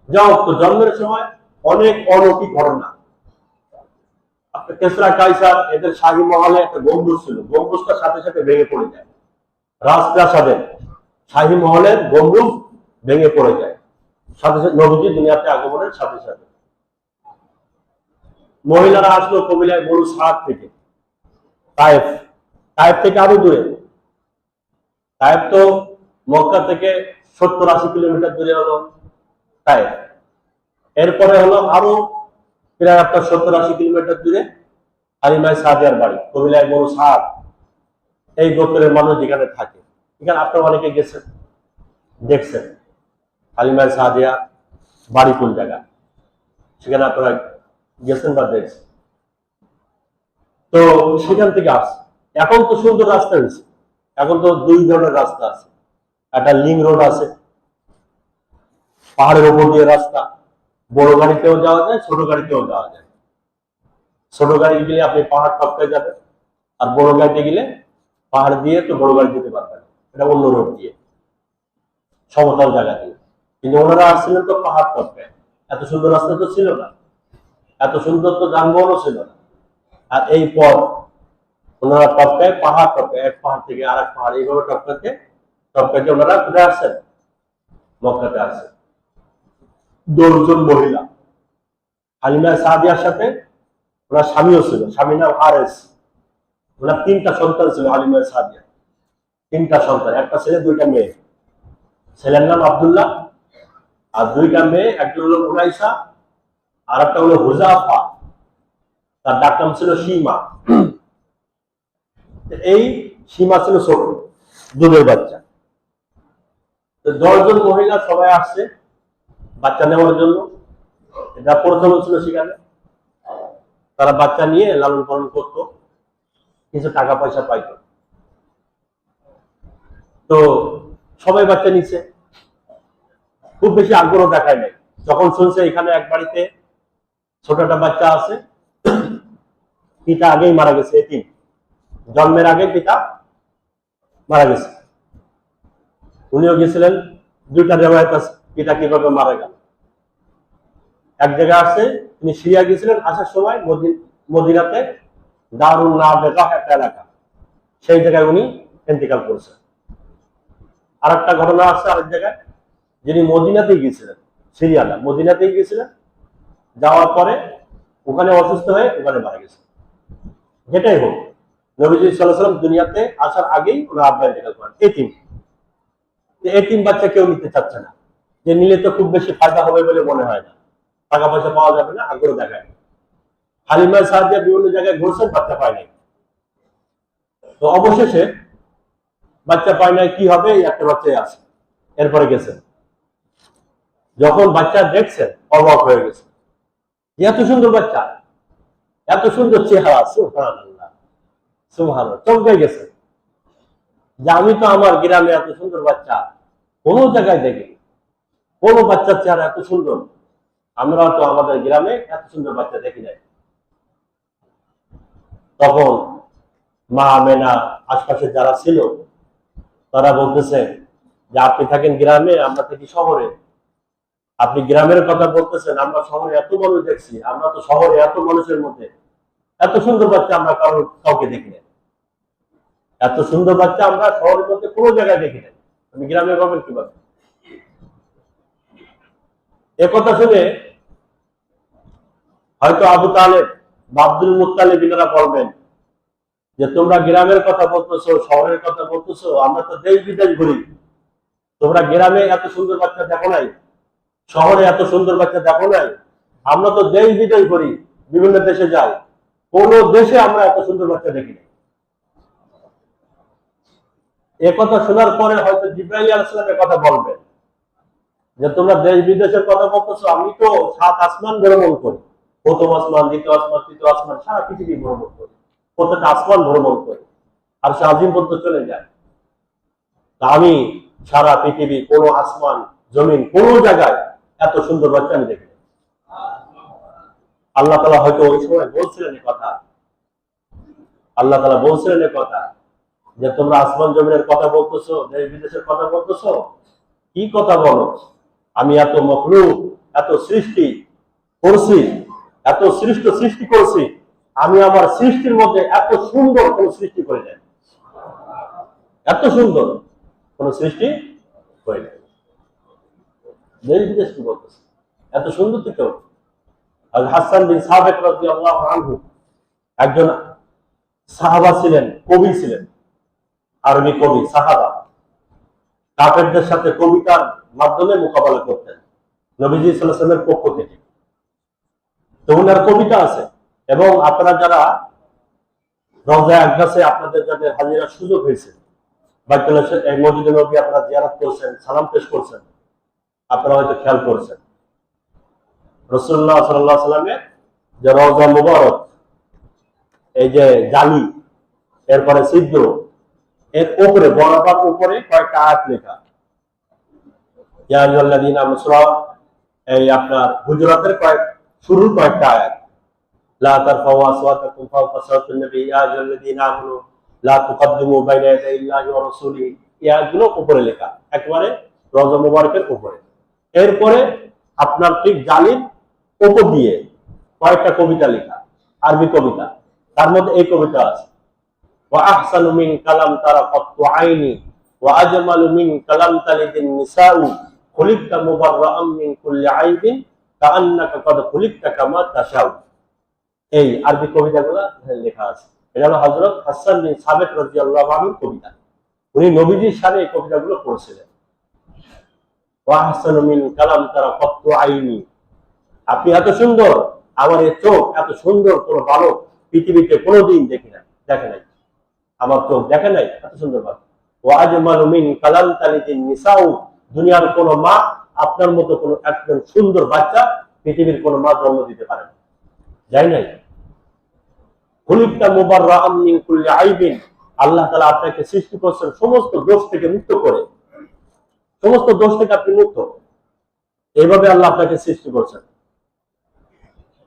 যাও, তো জন্মের সময় অনেক অলৌকিক ঘটনা। আপনার কেসরা কাইসার এদের শাহী মহলে একটা গম্বুজ ছিল, গম্বুজটার সাথে সাথে ভেঙে পড়ে যায়। রাজপ্রাসাদের শাহী মহলের গম্বুজ ভেঙে পড়ে যায় সাথে সাথে, নবীজি দুনিয়াতে আগমনের সাথে সাথে। মহিলারা আসলো কবিলায় বড় সাদ থেকে, তায়েফ। তায়েফ থেকে আরো দূরে। তায়েফ তো মক্কা থেকে 70-80 কিলোমিটার দূরে হলো তায়েফ। এরপরে হলো আরো প্রায় আপনার 70-80 কিলোমিটার দূরে হালিমায়ে সাদিয়ার বাড়ি, কবিলায় বড় সাদ। এই গোত্রের মানুষ যেখানে থাকে, এখানে আপনারা অনেকে গেছেন, দেখছেন হালিমায়ে সাদিয়া বাড়ি কোন জায়গা, সেখানে আপনারা গেছেন বা দেখছেন। তো সেখান থেকে আসছে। এখন তো সুন্দর রাস্তা হয়েছে, এখন তো 2 ধরনের রাস্তা আছে। একটা লিং রোড আছে, পাহাড়ের উপর দিয়ে রাস্তা, বড় গাড়িতেও যাওয়া যায়, ছোট গাড়িতেও যাওয়া যায়। ছোট গাড়ি গেলে আপনি পাহাড় টপকে যাবেন, আর বড় গাড়িতে গেলে পাহাড় দিয়ে তো বড় গাড়ি যেতে পারবেন, এটা অন্য রোড দিয়ে, সমতল জায়গা দিয়ে। কিন্তু ওনারা আসছিলেন তো পাহাড় টপকে, এত সুন্দর রাস্তা তো ছিল না, এত সুন্দর তো যানবাহনও ছিল না। আর এই পথ ওনারা টপকায়, পাহাড় টপকায়, এক পাহাড় থেকে আরেক পাহাড়, এইভাবে টপকাতে টপকাতে ওনারা কোথায় আসছেন? মক্কাতে আসছেন। 10 জন মহিলা, হালিমা সাদিয়ার সাথে ওনার স্বামীও ছিল, স্বামীর নাম হারেস। ওনার 3টা সন্তান ছিল হালিমা সাদিয়া, 3টা সন্তান, একটা ছেলে 2টা মেয়ে। ছেলের নাম আব্দুল্লাহ, আর 2টা মেয়ে, একটা হলো উনাইসা, আর একটা হলো হুজাফা, তার ডাক নাম ছিল সীমা। এই সীমা ছিল ছোট, দুধের বাচ্চা। 10 জন মহিলা সবাই আসছে বাচ্চা নেওয়ার জন্য। এটা প্রথম ছিল সেখানে, তারা বাচ্চা নিয়ে লালন পালন করত, কিছু টাকা পয়সা পাইত। তো সবাই বাচ্চা নিচ্ছে, খুব বেশি আগ্রহ দেখায় নাই। যখন শুনছে এখানে এক বাড়িতে ছোট একটা বাচ্চা আছে, পিতা আগেই মারা গেছে, এতিম, জন্মের আগে পিতা মারা গেছে। উনিও গেছিলেন, 2টা রেওয়ায়েত আছে পিতা কিভাবে মারা গেল। এক জায়গায় আসছে, তিনি সিরিয়া গেছিলেন, আসার সময় মদিনাতে দারুন নাবেগা একটা এলাকা, সেই জায়গায় উনি ইন্তেকাল করছেন। আর একটা ঘটনা আছে আরেক জায়গায়, যিনি মদিনাতেই গেছিলেন, সিরিয়া না, মদিনাতেই গেছিলেন, যাওয়ার পরে ওখানে অসুস্থ হয়ে ওখানে মারা গেছে। যেটাই হোক, নবীজি সাল্লাল্লাহু আলাইহি ওয়াসাল্লাম দুনিয়াতে আসার আগেই ওনার আব্বা ইন্তেকাল করেন। এতিম বাচ্চা কেউ নিতে চাচ্ছে না, যে নিলে তো খুব বেশি ফায়দা হবে বলে মনে হয় না, টাকা পয়সা পাওয়া যাবে না, আগ্রহ দেখায়। হালিমা সাদিয়া বিভিন্ন জায়গায় ঘুরছেন, বাচ্চা পায় নাই। তো অবশেষে বাচ্চা পায় নাই, কি হবে, একটা বাচ্চাই আছে। এরপরে গেছেন, যখন বাচ্চা দেখছেন অবাক হয়ে গেছে, এত সুন্দর বাচ্চা, এত সুন্দর চেহারা, সুবহানাল্লাহ সুবহানাল্লাহ, চমকে গেছে যে আমি তো আমার গ্রামে এত সুন্দর বাচ্চা কোনো জায়গায় দেখি, কোন বাচ্চার চেহারা এত সুন্দর, আমরা তো আমাদের গ্রামে এত সুন্দর বাচ্চা দেখি নাই। তখন মা আমেনা, আশপাশে যারা ছিল, তারা বলতেছে যে আপনি থাকেন গ্রামে, আমরা থাকি শহরে, আপনি গ্রামের কথা বলতেছেন, আমরা শহরে এত মানুষ দেখছি, আমরা তো শহরে এত মানুষের মধ্যে এত সুন্দর বাচ্চা আমরা কাউকে দেখি না, এত সুন্দর বাচ্চা আমরা শহরের মধ্যে কোনো জায়গায় দেখি না, আপনি গ্রামে পাবেন কিভাবে? একথা শুনে হয়তো আবু তালেব বা আব্দুল মুত্তালিব এনারা বলবেন যে তোমরা গ্রামের কথা বলতেছো, শহরের কথা বলতেছো, আমরা তো দেশ বিদেশ ঘুরি, তোমরা গ্রামে এত সুন্দর বাচ্চা দেখো নাই, শহরে এত সুন্দর বাচ্চা দেখো নাই, আমরা তো দেশ বিদেশ ঘুরি, বিভিন্ন দেশে যাই, কোন দেশে আমরা এত সুন্দর বাচ্চা দেখি না। কথা শোনার পরে হয়তো জিবরাইল আলাইহিস সালাম কথা বলবেন যে তোমরা দেশ বিদেশের কথা বলতেছো, আমি তো 7 আসমান ভ্রমণ করি, প্রথম আসমান, দ্বিতীয় আসমান, তৃতীয় আসমান, সারা পৃথিবী ভ্রমণ করি, প্রত্যেকটা আসমান ভ্রমণ করি, আর সে আজিম পর্যন্ত চলে যায়। তা আমি সারা পৃথিবী কোন আসমান জমিন কোন জায়গায় এত সুন্দর বাচ্চা আমি দেখি। আল্লাহ তাআলা হয়তো ওই সময় বলছিলেন এই কথা, আল্লাহ তাআলা বলছিলেন এই কথা যে তোমরা আসমান জমিনের কথা বলতেছো, দেশ বিদেশের কথা বলতেছো, কি কথা বলো, আমি এত মখলুক, এত সৃষ্টি করছি, এত সৃষ্টি করছি, আমি আমার সৃষ্টির মধ্যে এত সুন্দর কোন সৃষ্টি করে নাই, এত সুন্দর কোন সৃষ্টি করে নাই। দেশ বিদেশ কি বলতেছে, এত সুন্দর তো কেউ। আর হাসান বিন সাবিত রাদিয়াল্লাহু আনহু একজন সাহাবা ছিলেন, কবি ছিলেন, আরবি কবি সাহাবা, কাফেরদের সাথে কবিতার মাধ্যমে মোকাবেলা করতেন নবীজি সাল্লাল্লাহু আলাইহি ওয়াসাল্লামের পক্ষ থেকে। তো ওনার কবিতা আছে, এবং আপনারা যারা রওজা আকদাসে আপনাদের যাদের হাজিরার সুযোগ হয়েছে, বাইতুল্লাহ এই মসজিদে নবী আপনারা জিয়ারত করছেন, সালাম পেশ করছেন, আপনারা হয়তো খেয়াল করছেন রাসূলুল্লাহ সাল্লাল্লাহু আলাইহি ওয়াসাল্লামের যে রওজা মুবারক, এই যে জালি, এরপরে ছিদ্র, এর উপরে বরাবর উপরে কয়েকটা আয়াত লেখা, ইয়া আইয়ুহাল্লাযীনা আমানু, সূরা এই আপনার হুজুরাতের শুরুর কয়েকটা আয়াত, লা তারফাউ আসওয়াতাকুম ফাওকা সাওতিন নবী, ইয়া আইয়ুহাল্লাযীনা আমানু লা তুকদ্দিমু বাইনা ইয়াদাইল্লাহি ওয়া রাসূলিহি, এই আয়াতগুলো উপরে লেখা, একেবারে রওজা মুবারকের উপরে। এরপরে আপনার ঠিক জালির উপর দিয়ে কয়েকটা কবিতা লেখা, আরবি কবিতা, তার মধ্যে এই কবিতা আছে, ওয়া আহসানু মিন কালাম তারাকাতু আইনি ওয়া আজমালু মিন কালাম তালিদিন নিসাউ খুলিকতা মুবাররাআম মিন কুল্লি আইবিন কাআন্নাকা কদ খুলিকতা কামা তাশাউ। এই আরবি কবিতাগুলো লেখা আছে। এটা হলো হযরত হাসান বিন সাবিত রাদিয়াল্লাহু আনহুর কবিতা। উনি নবীজির সাথে এই কবিতাগুলো পড়ছিলেন। ওয়া আহসানু মিন কালাম তারাকাতু আইনি, আপনি এত সুন্দর, আমার এই চোখ এত সুন্দর কোন বালক পৃথিবীতে কোনোদিন দেখে নাই, আমার চোখ দেখে নাই এত সুন্দর বালক। ওয়া আজমালু মিন কালাম তালিদিন নিসাউ, দুনিয়ার কোন মা আপনার মতো কোন একজন সুন্দর বাচ্চা পৃথিবীর কোন মা জন্ম দিতে পারে না, যাই নাই। খুলিকতা মুবাররাআম মিন কুল্লি আইবিন, আল্লাহ তাআলা আপনাকে সৃষ্টি করেছেন সমস্ত দোষ থেকে মুক্ত করে, সমস্ত দোষ থেকে আপনি মুক্ত, এইভাবে আল্লাহ আপনাকে সৃষ্টি করেছেন।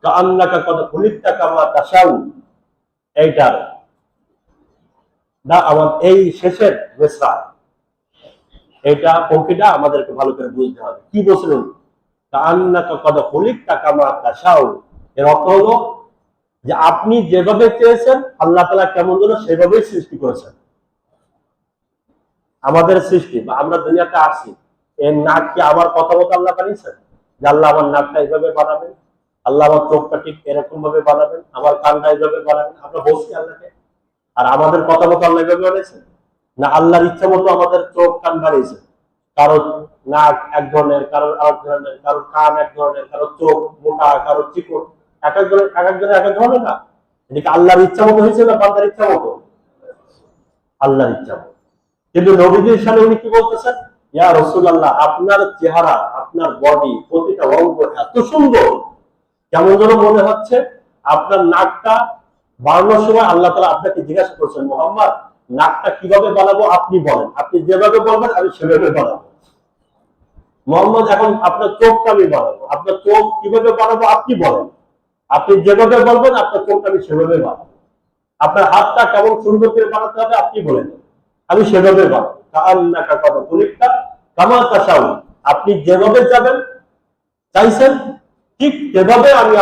কাআন্নাকা কদ খুলিকতা কামা তাশাউ, এইটার আমার এই শেষের মেসরা, এটা পঙ্ক্তিটা আমাদেরকে ভালো করে বুঝতে হবে। কি বলছিলেন? কাআন্নাকা কদ খুলিকতা কামা তাশাউ, এর অর্থ হলো যে আপনি যেভাবে চেয়েছেন আল্লাহ তাআলা কেমন যেন সেভাবেই সৃষ্টি করেছেন। আমাদের সৃষ্টি বা আমরা দুনিয়াতে আসি, এর নাক কি আমার কথা মতো আল্লাহ বানিয়েছেন? যে আল্লাহ আমার নাকটা এইভাবে বানাবেন, আল্লাহ আমার চোখটা ঠিক এরকম ভাবে বানাবেন, আমার কানটা এইভাবে বানাবেন, আমরা বলছি আল্লাহকে? আর আমাদের কথা মতো আল্লাহ এইভাবে বানিয়েছেন? না আল্লাহর ইচ্ছা মতো আমাদের চোখ কান বানিয়েছেন? কারো নাক এক ধরনের, কারোর আরেক ধরনের, কারোর কান এক ধরনের, কারোর চোখ মোটা, কারোর চিকন, এক একজনের এক এক ধরনের না। এদিকে আল্লাহর ইচ্ছা মতো হয়েছে না বান্দার ইচ্ছা মতো? আল্লাহর ইচ্ছা মতো। কিন্তু নবীজির সামনে উনি কি বলতেছেন? ইয়া রাসূলুল্লাহ, আপনার চেহারা, আপনার বডি, প্রতিটা অঙ্গ এত সুন্দর, কেমন যেন মনে হচ্ছে আপনার নাকটা বানানোর সময় আল্লাহ তাআলা আপনাকে জিজ্ঞাসা করছেন, মুহাম্মদ নাকটা কিভাবে বানাবো আপনি বলেন, আপনি যেভাবে বলবেন আমি সেভাবে বানাবো। মুহাম্মদ এখন আপনার চোখটা আমি বানাবো, আপনার চোখ কিভাবে বানাবো আপনি বলেন, আপনি যেভাবে বলবেন আপনার চোখটা আমি সেভাবে বানাবো। আপনার হাতটা কেমন সুন্দর করে বানাতে হবে আপনি বলেন, আমি সেভাবে বানাবো। কাআন্নাকা কদ খুলিকতা কামা তাশাউ, আপনি যেভাবে যাবেন চাইছেন ঠিক সেভাবে আমি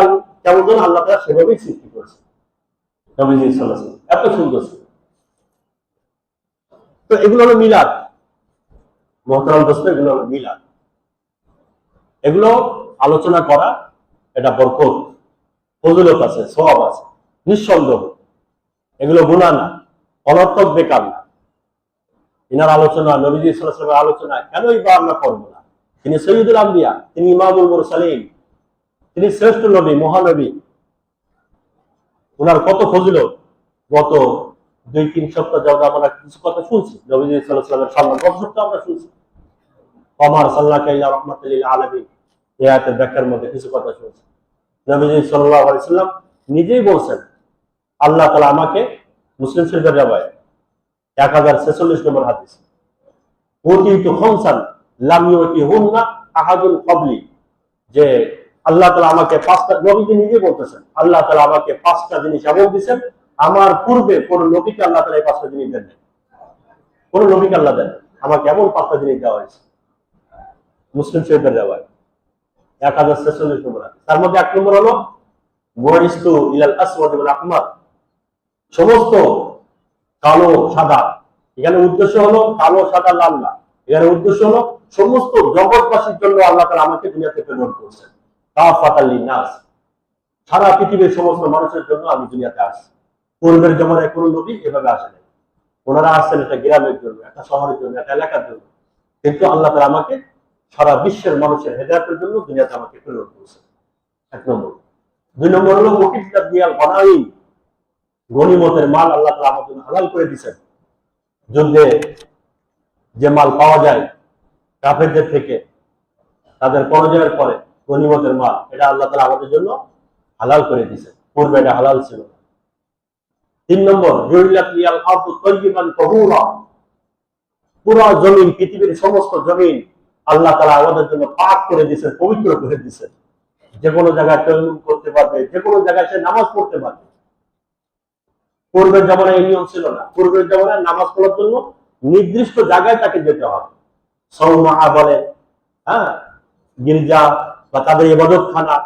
কেমন যেন আল্লাহ তাআলা সেভাবেই সৃষ্টি করেছেন নবীজি সাল্লাল্লাহু আলাইহি ওয়াসাল্লাম, এত সুন্দর ছিল। তো এগুলো হলো মিলাদ, মুহতারাম দোস্ত, এগুলো হলো মিলাদ। এগুলো আলোচনা করা, এটা বরকত, ফজিলত আছে, সওয়াব আছে, নিঃসন্দেহ। এগুলো গুনাহ না, অনর্থক বেকার না। ইনার আলোচনা, নবীজি সাল্লাল্লাহু আলাইহি ওয়াসাল্লামের আলোচনা কেনই বা আমরা করবো না? তিনি সৈয়দুল আম্বিয়া, তিনি ইমামুল মুরসালিন, তিনি শ্রেষ্ঠ নবী, মহানবী। ওনার কত ফজিলত। গত 2-3 সপ্তাহ যাবত আমরা কিছু কথা শুনছি নবীজি সাল্লাল্লাহু আলাইহি ওয়াসাল্লামের সম্মান, গত সপ্তাহ আমরা শুনছি ওমা সাল্লাল্লাহু ইল্লা রাহমাতাল লিল আলামিন, এই আয়াতের ব্যাখ্যার মধ্যে কিছু কথা শুনছি। নবীজি সাল্লাল্লাহু আলাইহি ওয়াসাল্লাম নিজেই বলছেন, আল্লাহ তাআলা আমাকে, মুসলিম শরীফের রাওয়ায়াত 1046 নম্বর হাদিস, উতিতু খামসান লাম ইউতিহুন্না আহাদুন ক্বাবলি, যে আল্লাহ তাআলা আমাকে 5টা, নবীজি নিজে বলতেছেন আল্লাহ তাআলা আমাকে 5টা জিনিস এমন দিয়েছেন আমার পূর্বে কোন নবীকে আল্লাহ তাআলা এই 5টা জিনিস দেন নাই। কোন নবীকে আল্লাহ দেন, আমাকে এমন 5টা জিনিস দেওয়া হয়েছে। মুসলিম শরীফের রাওয়ায়াত 1046 নম্বর হাদিস। তার মধ্যে 1 নম্বর হলো বুইস্তু ইলাল আসওয়াদ ওয়াল আহমার, সমস্ত কালো সাদা, এখানে উদ্দেশ্য হলো কালো সাদা লাল না, এখানে উদ্দেশ্য হলো সমস্ত জগৎবাসীর জন্য আল্লাহ তাআলা আমাকে দুনিয়াতে প্রেরণ করেছেন। কাফাতাল লিন্নাস, সারা পৃথিবীর সমস্ত মানুষের জন্য আমি দুনিয়াতে আসছি। পূর্বের জমানায় কোন নবী এভাবে আসেনি। ওনারা আসছেন একটা গ্রামের জন্য, একটা শহরের জন্য, একটা এলাকার জন্য, কিন্তু আল্লাহ তাআলা আমাকে সারা বিশ্বের মানুষের হেদায়েতের জন্য দুনিয়াতে আমাকে প্রেরণ করেছেন। 1 নম্বর। 2 নম্বর হলো ওয়াকিল্লাত দিয়াল গনাইম, গনিমতের মাল আল্লাহ তাআলা আমাদের জন্য হালাল করে দিয়েছেন। যুদ্ধে যে মাল পাওয়া যায় কাফেরদের থেকে, তাদের পরাজয়ের পরে গনিমতের মাল, এটা আল্লাহ তাআলা আমাদের জন্য হালাল করে দিয়েছেন, পূর্বে এটা হালাল ছিল না। 3 নম্বর, জুইলাত লিয়াল আরদু তাইয়িবান তাহুরা, পুরো জমিন, পৃথিবীর সমস্ত জমিন আল্লাহ তাআলা আমাদের জন্য পাক করে দিয়েছেন, পবিত্র করে দিয়েছেন। যে কোনো জায়গায় তায়াম্মুম করতে পারবে, যে কোনো জায়গায় সে নামাজ পড়তে পারবে। পূর্বের জামানায় এই নিয়ম ছিল না। পূর্বের জামানায় নামাজ পড়ার জন্য নির্দিষ্ট জায়গায় তাকে যেতে হবে। সওমাআ বলে, হ্যাঁ, গির্জা বা তাদের ইবাদতখানা,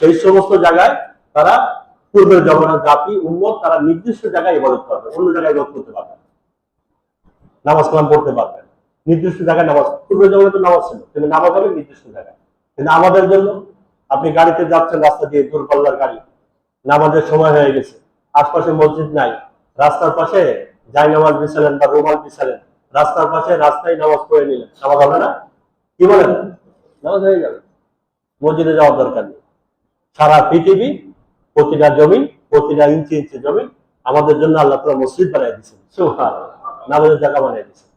সেই সমস্ত জায়গায় তারা, পূর্বের জামানার জাতি উম্মত, তারা নির্দিষ্ট জায়গায় ইবাদত করবে, অন্য জায়গায় ইবাদত করতে পারবে না, নামাজ কালাম পড়তে পারবে না। নির্দিষ্ট জায়গায় নামাজ, পূর্বের জামানায় তো নামাজ ছিল, কিন্তু নামাজ হবে নির্দিষ্ট জায়গায়। কিন্তু আমাদের জন্য, আপনি গাড়িতে যাচ্ছেন, রাস্তা দিয়ে দূরপাল্লার গাড়ি, নামাজের সময় হয়ে গেছে, আশপাশে মসজিদ নাই, রাস্তার পাশে যাই নামাজ বিছালেন বা রুমাল বিছালেন, রাস্তার পাশে রাস্তায় নামাজ পড়ে নিলেন, নামাজ হবে না? কি বলেন? নামাজ হয়ে যাবে, মসজিদে যাওয়ার দরকার নেই। সারা পৃথিবী, প্রতিটা জমিন, প্রতিটা ইঞ্চি ইঞ্চি জমিন আমাদের জন্য আল্লাহ তাআলা মসজিদ বানিয়ে দিয়েছেন। সুবহানাল্লাহ, নামাজের জায়গা বানিয়ে দিয়েছেন।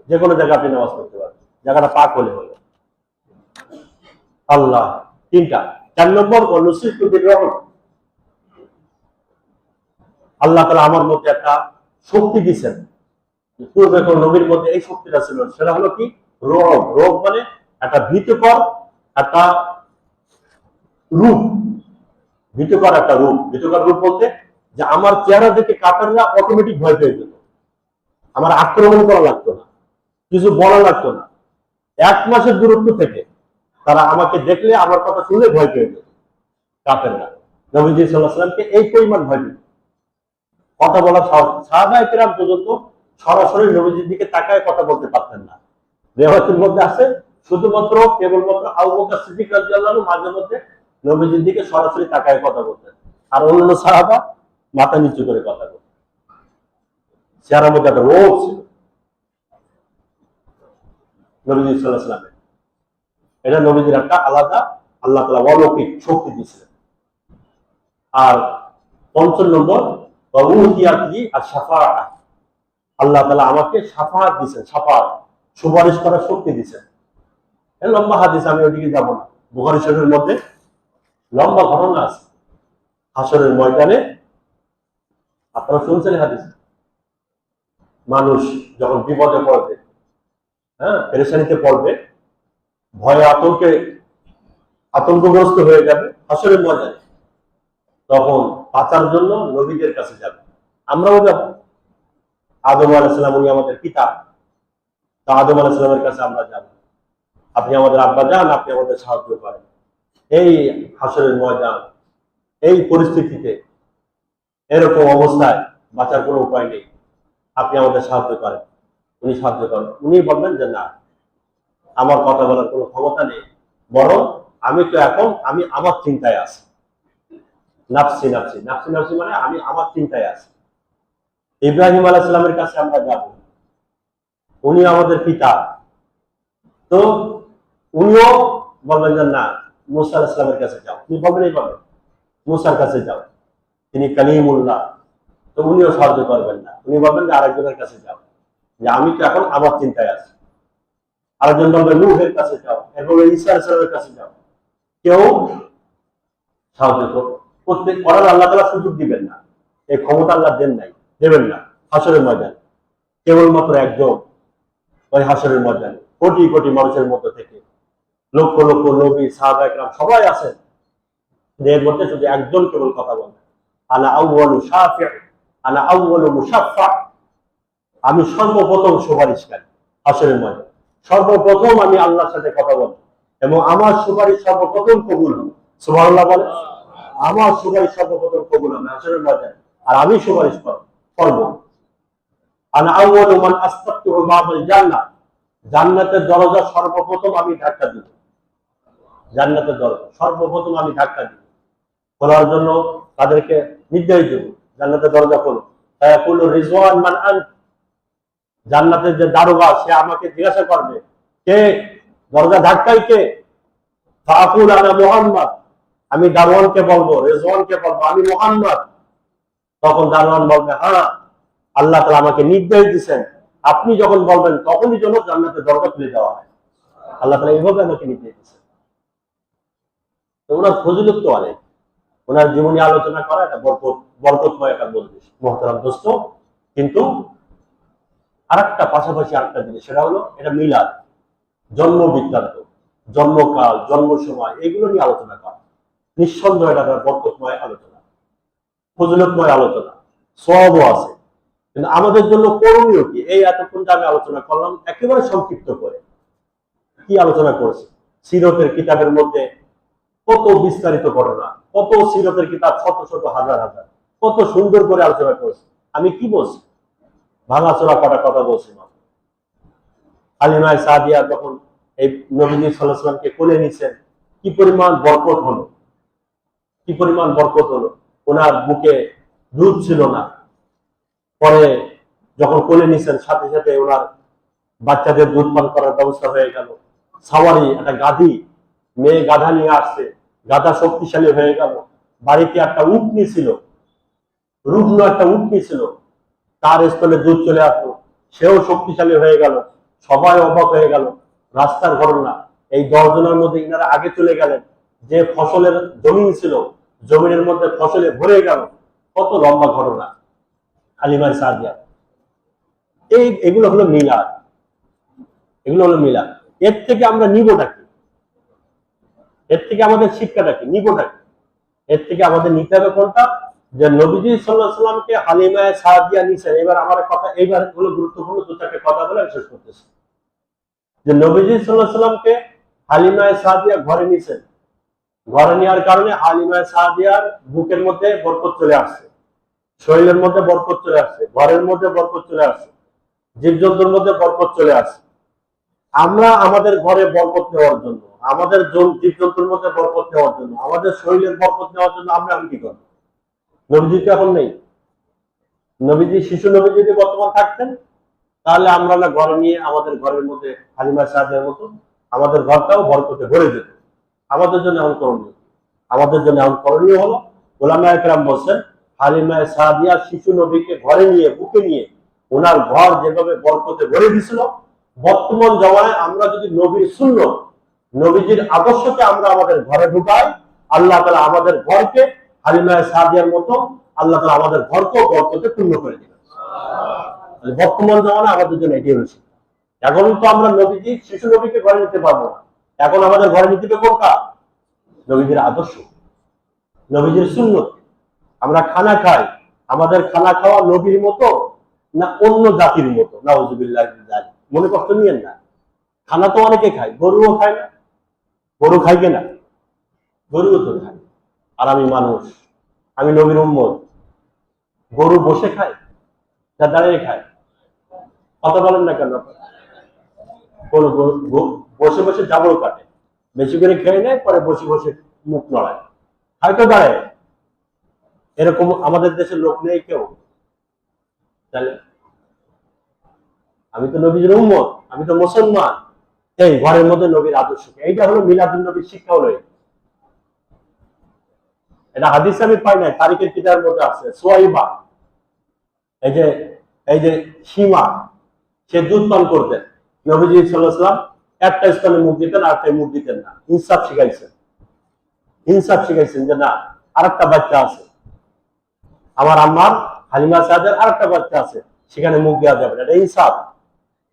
যে কোনো জায়গায় আপনি নামাজ পড়তে পারবেন, জায়গাটা পাক হলে হলো। আল্লাহ 3টা। 4 নম্বর, অনুসিত বিরহম, আল্লাহ তাআলা আমার মধ্যে একটা শক্তি দিয়েছেন। পূর্বে কোন নবীর মধ্যে এই শক্তিটা ছিল, সেটা হলো কি? রোগ। রোগ মানে একটা ভীতিকর একটা রূপ, ভীতিকর একটা রূপ। ভীতিকর রূপ বলতে যে আমার চেহারা দেখে কাফেররা অটোমেটিক ভয় পেয়ে যেত, আমার আক্রমণ করা লাগতো না, কিছু বলা লাগতো না। 1 মাসের দূরত্ব থেকে তারা আমাকে দেখলে, আমার কথা শুনলে ভয় পেয়ে যেত কাফেররা। নবীজি সাল্লাল্লাহু আলাইহি ওয়াসাল্লামকে এই পরিমাণ ভয় পেত, কথা বলা সাহাবায়ে কেরাম পর্যন্ত সরাসরি নবীজির দিকে তাকায় কথা বলতে পারতেন না। রিওয়ায়াতের মধ্যে আছে শুধুমাত্র কেবলমাত্র আবু বকর সিদ্দিক রাদিয়াল্লাহু আনহু মাঝে মধ্যে নবীজির দিকে সরাসরি তাকায় কথা বলতেন, আর অন্যান্য সাহাবা মাথা নিচু করে কথা বলতেন। চেহারার মধ্যে একটা রোগ ছিল নবীজি সাল্লাল্লাহু আলাইহি ওয়াসাল্লামের। এটা নবীজির একটা আলাদা আল্লাহ তাআলা অলৌকিক শক্তি দিয়েছিলেন। আর 5 নম্বর, ওয়াউতিয়াতি আশ-শাফাআহ, আল্লাহ তাআলা আমাকে শাফাআত দিয়েছেন, শাফাআত, সুপারিশ করার শক্তি দিয়েছেন। এই লম্বা হাদিস, আমি ওইদিকে যাব না। বুখারী শরীফের মধ্যে লম্বা ঘটনা আছে হাসরের ময়দানে। আপনারা শুনছেন হাদিস, মানুষ যখন বিপদে পড়বে, হ্যাঁ, পেরেশানিতে পড়বে, ভয়ে আতঙ্কগ্রস্ত হয়ে যাবে হাসরের ময়দানে, তখন বাঁচার জন্য নবীদের কাছে যাবে। আমরাও যাব। আদম আলাইহিস সালাম, উনি আমাদের পিতা, তা আদম আলাইহিস সালামের কাছে আমরা যাব। আপনি আমাদের আব্বা যান, আপনি আমাদের সাহায্য করেন। এই হাসরের ময়দান, এই পরিস্থিতিতে, এরকম অবস্থায় বাঁচার কোনো উপায় নেই, আপনি আমাদের সাহায্য করেন। উনি সাহায্য করেন। উনি বলবেন যে না, আমার কথা বলার কোনো ক্ষমতা নেই, বরং আমি তো এখন আমি আমার চিন্তায় আছি। নাফসি নাফসি, নাফসি নাফসি মানে আমি আমার চিন্তায় আছি। ইব্রাহিম আলাইহিস সালামের কাছে আমরা যাব, উনি আমাদের পিতা। তো উনিও বলবেন যে না, মুসা আলাইহিস সালামের কাছে যাও। তুমি বলবেন এইভাবে, মুসার কাছে যাও, তিনি কালিমুল্লাহ। তো উনিও সাহায্য করবেন না, উনি বলবেন যে আরেকজনের কাছে যাও, যে আমি তো এখন আমার চিন্তায় আছি। আরেকজন বলবেন নূহের কাছে যাও, এরপরে ঈসা আলাইহিস সালামের কাছে যাও। কেউ সাহায্য করতে করার আল্লাহ তাআলা সুযোগ দিবেন না, এই ক্ষমতা আল্লাহ দেন নাই, দেবেন না। হাসরের ময়দান কেবলমাত্র একজন, ওই হাসরের ময়দানে কোটি কোটি মানুষের মধ্য থেকে লক্ষ লক্ষ নবী সাহাবা একরাম সবাই আছেন, এর মধ্যে শুধু একজন কেবল কথা বলেন, আনা আউয়ালু শাফি', আনা আউয়ালু মুশাফফা, আমি সর্বপ্রথম সুপারিশকারী। হাসরের ময়দানে সর্বপ্রথম আমি আল্লাহর সাথে কথা বলবো এবং আমার সুপারিশ সর্বপ্রথম কবুল হবে। সুবহানাল্লাহ বলে, আমার সুপারিশ সর্বপ্রথম কবুল হবে হাসরের ময়দানে, আর আমি সুপারিশ করব। আনা আউয়ালু মান আস্তাফতুহু বাবুল জান্নাহ, জান্নাতের দরজা সর্বপ্রথম আমি ধাক্কা দিব। জান্নাতের দরজা সর্বপ্রথম আমি ধাক্কা দিব, খোলার জন্য তাদেরকে নির্দেশ দেব, জান্নাতের দরজা খোলো। ফায়াকুলু রিজওয়ান মান আনত, জান্নাতের যে দারোগা সে আমাকে জিজ্ঞাসা করবে, কে দরজা ধাক্কাই কে? ফাকুল আনা মুহাম্মদ, আমি দারোয়ানকে বলবো, রিজওয়ানকে বলবো আমি মুহাম্মদ। তখন দারোয়ান বলবে, হ্যাঁ আল্লাহ তাআলা আমাকে নির্দেশ দিয়েছেন, আপনি যখন বলবেন তখনই যেন জান্নাতের দরজা খুলে দেওয়া হয়। আল্লাহ তাআলা এইভাবে আমাকে নির্দেশ দিয়েছেন। তো ওনার ফজিলত তো অনেক, ওনার জীবনী আলোচনা করা এটা বরকতময় একটা মজলিস মুহতারাম দোস্ত। কিন্তু আরেকটা পাশাপাশি আরেকটা জিনিস, সেটা হলো এটা মিলাদ, জন্ম বৃত্তান্ত, জন্মকাল, জন্ম সময়, এগুলো নিয়ে আলোচনা করা। নিঃসন্দেহ এটা একটা বরকতময় আলোচনা, ফজিলতময় আলোচনা, সওয়াবও আছে। কিন্তু আমাদের জন্য করণীয় কি? এই এতক্ষণ আমি আলোচনা করলাম একেবারে সংক্ষিপ্ত করে। কি আলোচনা করেছি? সিরতের কিতাবের মধ্যে কত বিস্তারিত ঘটনা, কত সিরতের কিতাব, শত শত হাজার হাজার, কত সুন্দর করে আলোচনা করেছে। আমি কি বলছি? ভাঙাচোরা কটা কথা বলছি। হালিমা সাদিয়া যখন এই নবীজি সাল্লাল্লাহু আলাইহি ওয়াসাল্লামকে কোলে নিছেন, কি পরিমাণ বরকত হলো, কি পরিমাণ বরকত হলো। ওনার বুকে দুধ ছিল না, পরে যখন কোলে নিছেন সাথে সাথে ওনার বাচ্চাদের দুধ পান করার ব্যবস্থা হয়ে গেল। সাওয়ারি, একটা গাধি, মেয়ে গাধা নিয়ে আসছে, গাধা শক্তিশালী হয়ে গেল। বাড়িতে একটা উটনি ছিল, রুগ্ন একটা উটনি ছিল, তার স্থলে দুধ চলে আসলো, সেও শক্তিশালী হয়ে গেল। সবাই অবাক হয়ে গেল। রাস্তার ঘটনা, এই 10 জনের মধ্যে ইনারা আগে চলে গেলেন, যে ফসলের জমিন ছিল, জমিনের মধ্যে ফসলে ভরে গেল। কত লম্বা ঘটনা হালিমা সাদিয়া। এগুলো হলো মিলাদ, এগুলো হলো মিলাদ। এর থেকে আমরা নিবটা কি? এর থেকে আমাদের শিক্ষাটা কি, নিবটা কি? এর থেকে আমাদের নিতে হবে কোনটা? যে নবীজি সাল্লাল্লাহু আলাইহি ওয়াসাল্লামকে হালিমা সাদিয়া নিছেন। এবার আমার কথা, এইবার হলো গুরুত্বপূর্ণ দু চারটে কথা বলে শেষ করতেছি। যে নবীজি সাল্লাল্লাহু আলাইহি ওয়াসাল্লামকে হালিমা সাদিয়া ঘরে নিছেন, ঘরে নেওয়ার কারণে হালিমা সাদিয়ার বুকের মধ্যে বরকত চলে আসছে, শরীরের মধ্যে বরকত চলে আসছে, ঘরের মধ্যে বরকত চলে আসছে, জীবজন্তুর মধ্যে বরকত চলে আসছে। আমরা আমাদের ঘরে বরকত নেওয়ার জন্য, আমাদের জীবজন্তুর মধ্যে বরকত নেওয়ার জন্য, আমাদের শরীরের বরকত নেওয়ার জন্য আমরা কি করব? নবীজি তো এখন নেই। নবীজি, শিশু নবীজি যদি বর্তমান থাকতেন, তাহলে আমরা না ঘরে নিয়ে আমাদের ঘরের মধ্যে হালিমা সাদিয়ার মতো আমাদের ঘরটাও বরকতে ভরে যেত। আমাদের জন্য এমন করণীয়, আমাদের জন্য এমন করণীয় হলো, ওলামায়ে কেরাম বলছেন, হালিমা সাদিয়া শিশু নবীকে ঘরে নিয়ে, বুকে নিয়ে ওনার ঘর যেভাবে বরকতে ভরে দিছিল, বর্তমান জমানায় আমরা যদি নবীর সুন্নাত, নবীজির আদর্শকে আমরা আমাদের ঘরে ঢুকাই, আল্লাহ তাআলা আমাদের ঘরকে হালিমা সাদিয়ার মতো আল্লাহ তাআলা আমাদের ঘরকেও বরকতে পূর্ণ করে দিবেন। বর্তমান জমানায় আমাদের জন্য এটাই হয়েছে। এখন তো আমরা নবীজি শিশু নবীকে ঘরে নিতে পারবো না, এখন আমাদের ঘরে নিতে হবে কোনটা? নবীজির আদর্শ, নবীজির সুন্নাত। আমরা খানা খাই, আমাদের খানা খাওয়া নবীর মতো না অন্য জাতির মতো? নাউজুবিল্লাহ। মনে কষ্ট নিয়েন না, খানা তো অনেকে খায়, গরুও খায় না? গরু খাই কিনা? গরুও তো খায়। আর আমি মানুষ, আমি নবীর উম্মত, গরু বসে খায় না দাঁড়িয়ে খায়? কথা বলেন না কেন? বসে বসে জাবড় কাটে, বেশি করে খেয়ে নেয়, পরে বসে বসে মুখ নড়ায়, হয়তো দাঁড়ায়। এরকম আমাদের দেশের লোক নেই কেউ? তাহলে আমি তো নবীর উম্মত, আমি তো মুসলমান, এই ঘরের মধ্যে নবীর আদর্শ, এইটা হলো মিলাদুন নবীর শিক্ষা হলো। এটা হাদিস আমি পাই নাই, তারিখের কিতাবের মধ্যে আছে। সোয়াইবা, এই যে সীমা, সে দুধ পান করতেন, নবীজি সাল্লাল্লাহু আলাইহি ওয়াসাল্লাম একটা স্থানে মুখ দিতেন আর একটা মুখ দিতেন না। ইনসাফ শিখাইছেন, ইনসাফ শিখাইছেন যে না, আরেকটা বাচ্চা আছে, আমার আম্মার হালিমা সাদের আরেকটা বাচ্চা আছে, সেখানে মুখ দেওয়া যাবে না, এটা ইনসাফ।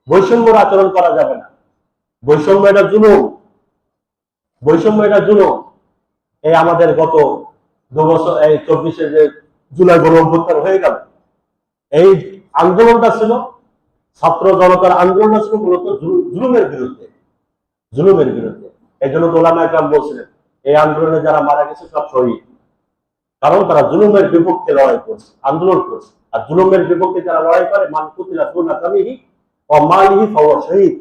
বৈষম্যের আচরণ করা যাবে না, বৈষম্য এটা জুলুম, বৈষম্য এটা জুলুম। এই আমাদের গত 2 বছর, এই 24শে যে জুলাই গণ অভ্যুত্থান হয়ে গেল, এই আন্দোলনটা ছিল, ছাত্র জনতার আন্দোলনটা ছিল মূলত জুলুমের বিরুদ্ধে, জুলুমের বিরুদ্ধে। এই জন্য ওলামায়ে কেরাম বলছিলেন এই আন্দোলনে যারা মারা গেছে সব শহীদ, কারণ তারা জুলুমের বিপক্ষে লড়াই করছে, আন্দোলন করছে। আর জুলুমের বিপক্ষে যারা লড়াই করে, মান কুতিলা দুনা কামিহি ওয়া মালিহি ফাহুয়া শহীদ,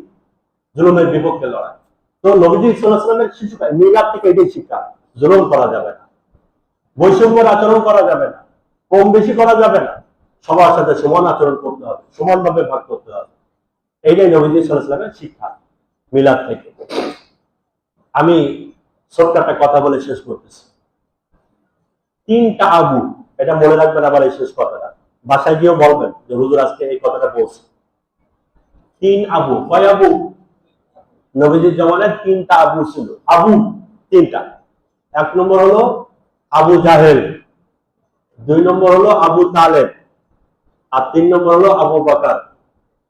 জুলুমের বিপক্ষে লড়াই। তো নবীজি সাল্লাল্লাহু আলাইহি ওয়াসাল্লামের শিক্ষা, মিলাদ থেকে এটাই শিক্ষা, জুলুম করা যাবে না, বৈষম্যের আচরণ করা যাবে না, কম বেশি করা যাবে না, সবার সাথে সমান আচরণ করতে হবে, সমানভাবে ভাগ করতে হবে। এইটাই নবীজি সাল্লাল্লাহু আলাইহি ওয়াসাল্লামের শিক্ষা মিলাদ থেকে। আমি ছোট্ট একটা কথা বলে শেষ করতেছি। 3টা আবু, এটা মনে রাখবেন আবার এই শেষ কথাটা, বাসায় গিয়েও বলবেন যে হুজুর আজকে এই কথাটা বলছে। 3 আবু, কয় আবু? নবীজির জামানায় 3টা আবু ছিল, আবু 3টা। 1 নম্বর হলো আবু জাহেল, 2 নম্বর হলো আবু তালেব, আর 3 নম্বর হলো আবু বকর।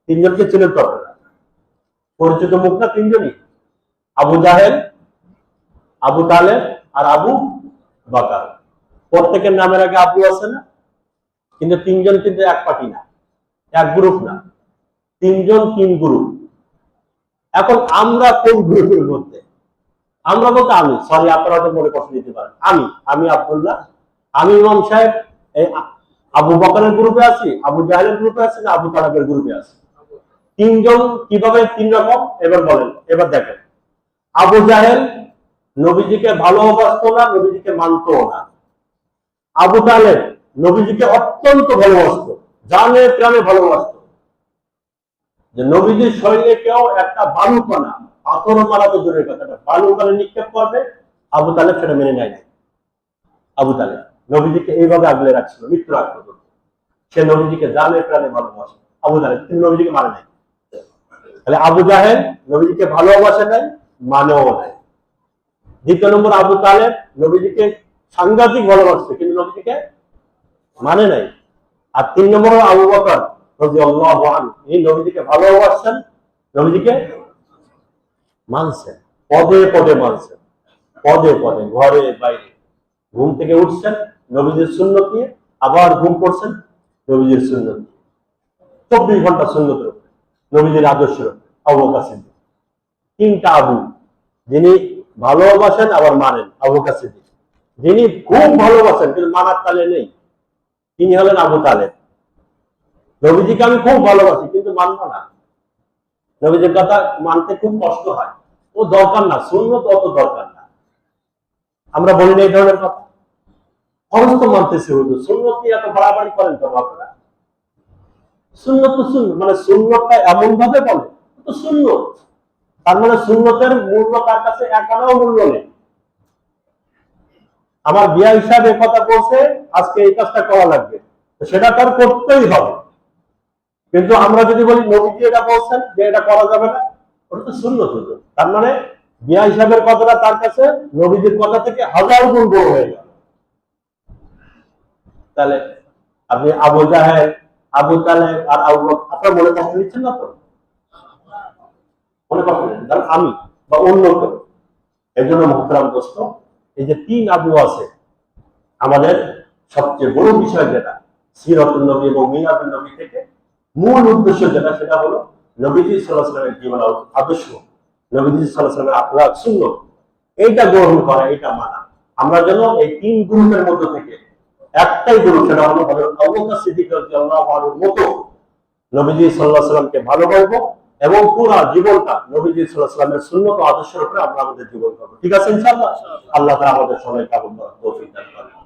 3 জনকে চিনেন তো আপনারা, পরিচিত মুখ না 3 জনই, আবু জাহেল, আবু তালেব আর আবু বকর। প্রত্যেকের নামের আগে আবু আছে না, কিন্তু 3 জন কিন্তু এক পার্টি না, এক গ্রুপ না, 3 জন 3 গ্রুপ। এখন আমরা কোন গ্রুপের মধ্যে? আমরা বলতে আমি, সরি আপনারা তো মনে কষ্ট দিতে পারেন, আমি আব্দুল্লাহ, আমি ইমাম সাহেব এই আবু বকরের গ্রুপে আছি, আবু জাহেলের গ্রুপে আছি, না আবু তালেবের গ্রুপে আছি? 3 জন কিভাবে 3 রকম? এবার বলেন, এবার দেখেন। আবু জাহেল নবীজিকে ভালোবাসতো না, নবীজিকে মানতো না। আবু তালেব নবীজিকে অত্যন্ত ভালোবাসতো, জানে প্রাণে ভালোবাসতো, যে নবীজির শরীরে কেউ একটা বালু কণা, পাথর মারা তো দূরের কথাটা, বালু কণা নিক্ষেপ করবে, আবু তালেব সেটা মেনে নেয় নাই। আবু তালেব নবীজিকে এইভাবে আগলে রাখছিল মৃত্যুর আগ পর্যন্ত, সে নবীজিকে জানে প্রাণে ভালোবাসে। আবু তালেব তিনি নবীজিকে মানে নাই। তাহলে আবু জাহেল নবীজিকে ভালোবাসে নাই, মানেও নাই। 2 নম্বর আবু তালেব নবীজিকে সাংঘাতিক ভালোবাসছে, কিন্তু নবীজিকে মানে নাই। আর 3 নম্বর আবু বকর রাদিয়াল্লাহু আনহু, এই নবীজিকে ভালোবাসছেন, নবীজিকে মানছেন, পদে পদে মানছেন, পদে পদে, ঘরে বাইরে। ঘুম থেকে উঠছেন নবীজির সুন্নত নিয়ে, আবার ঘুম পড়ছেন নবীজির সুন্নত নিয়ে, 24 ঘন্টা সুন্নতের উপরে, নবীজির আদর্শের উপরে। আবু বকর সিদ্দিক। 3টা আবু, যিনি ভালোবাসেন আবার মানেন, আবু বকর সিদ্দিক। যিনি খুব ভালোবাসেন কিন্তু মানার তালে নেই, তিনি হলেন আবু তালেব। নবীজিকে আমি খুব ভালোবাসি কিন্তু মানবো না, নবীজির কথা মানতে খুব কষ্ট হয়, ও দরকার না, সুন্নত অত দরকার না। আমরা বলি না এই ধরনের কথা? ফরজ তো মানতেছি হুজুর, সুন্নত নিয়ে এত বাড়াবাড়ি করেন কেন আপনারা? সুন্নত তো সুন্নত, মানে সুন্নতটা এমন ভাবে বলে তো সুন্নত, তার মানে সুন্নতের মূল্য তার কাছে এক আনাও মূল্য নেই। আমার বিয়া হিসাবে কথা বলছে আজকে এই কাজটা করা লাগবে, সেটা তার করতেই হবে। কিন্তু আমরা যদি বলি নবীজি এটা বলছেন যে এটা করা যাবে না, ওটা তো সুন্নত হলো। তার মানে বিয়া হিসাবের কথাটা তার কাছে নবীজির কথা থেকে 1000 গুণ বড় হয়ে গেল। তাহলে আপনি আবু জাহেল, আবু তালেব আর আবু বকর, আপনার মনে কষ্ট নিচ্ছেন না তো? মনে কষ্ট নিচ্ছেন, কারণ আমি বা অন্য কেউ। এই জন্য মুহতারাম দোস্ত, এই যে 3 আবু আছে, আমাদের সবচেয়ে বড় বিষয় যেটা সিরাতুন নবী এবং মিলাদুন নবী থেকে মূল উদ্দেশ্য যেটা, সেটা হলো নবীজি সাল্লাল্লাহু আলাইহি ওয়াসাল্লামের জীবন আদর্শ, নবীজি সাল্লাল্লাহু আলাইহি ওয়াসাল্লামের আখলাক সুন্নাত, এইটা গ্রহণ করা, এইটা মানা। আমরা যেন এই 3 গ্রুপের মধ্যে থেকে একটাই গ্রুপ, সেটা হলো হযরত আবু বকর সিদ্দিক রাদিয়াল্লাহু আনহুর মতো নবীজি সাল্লাল্লাহু আলাইহি ওয়াসাল্লামকে ভালোবাসবো এবং পুরো জীবনটা নবীজি সাল্লাল্লাহু আলাইহি ওয়াসাল্লামের সুন্নাত ও আদর্শের উপরে আমরা আমাদের জীবন করব। ঠিক আছে ইনশাআল্লাহ? আল্লাহ তাআলা আমাদের সবাইকে আমল করার তৌফিক দান করুন।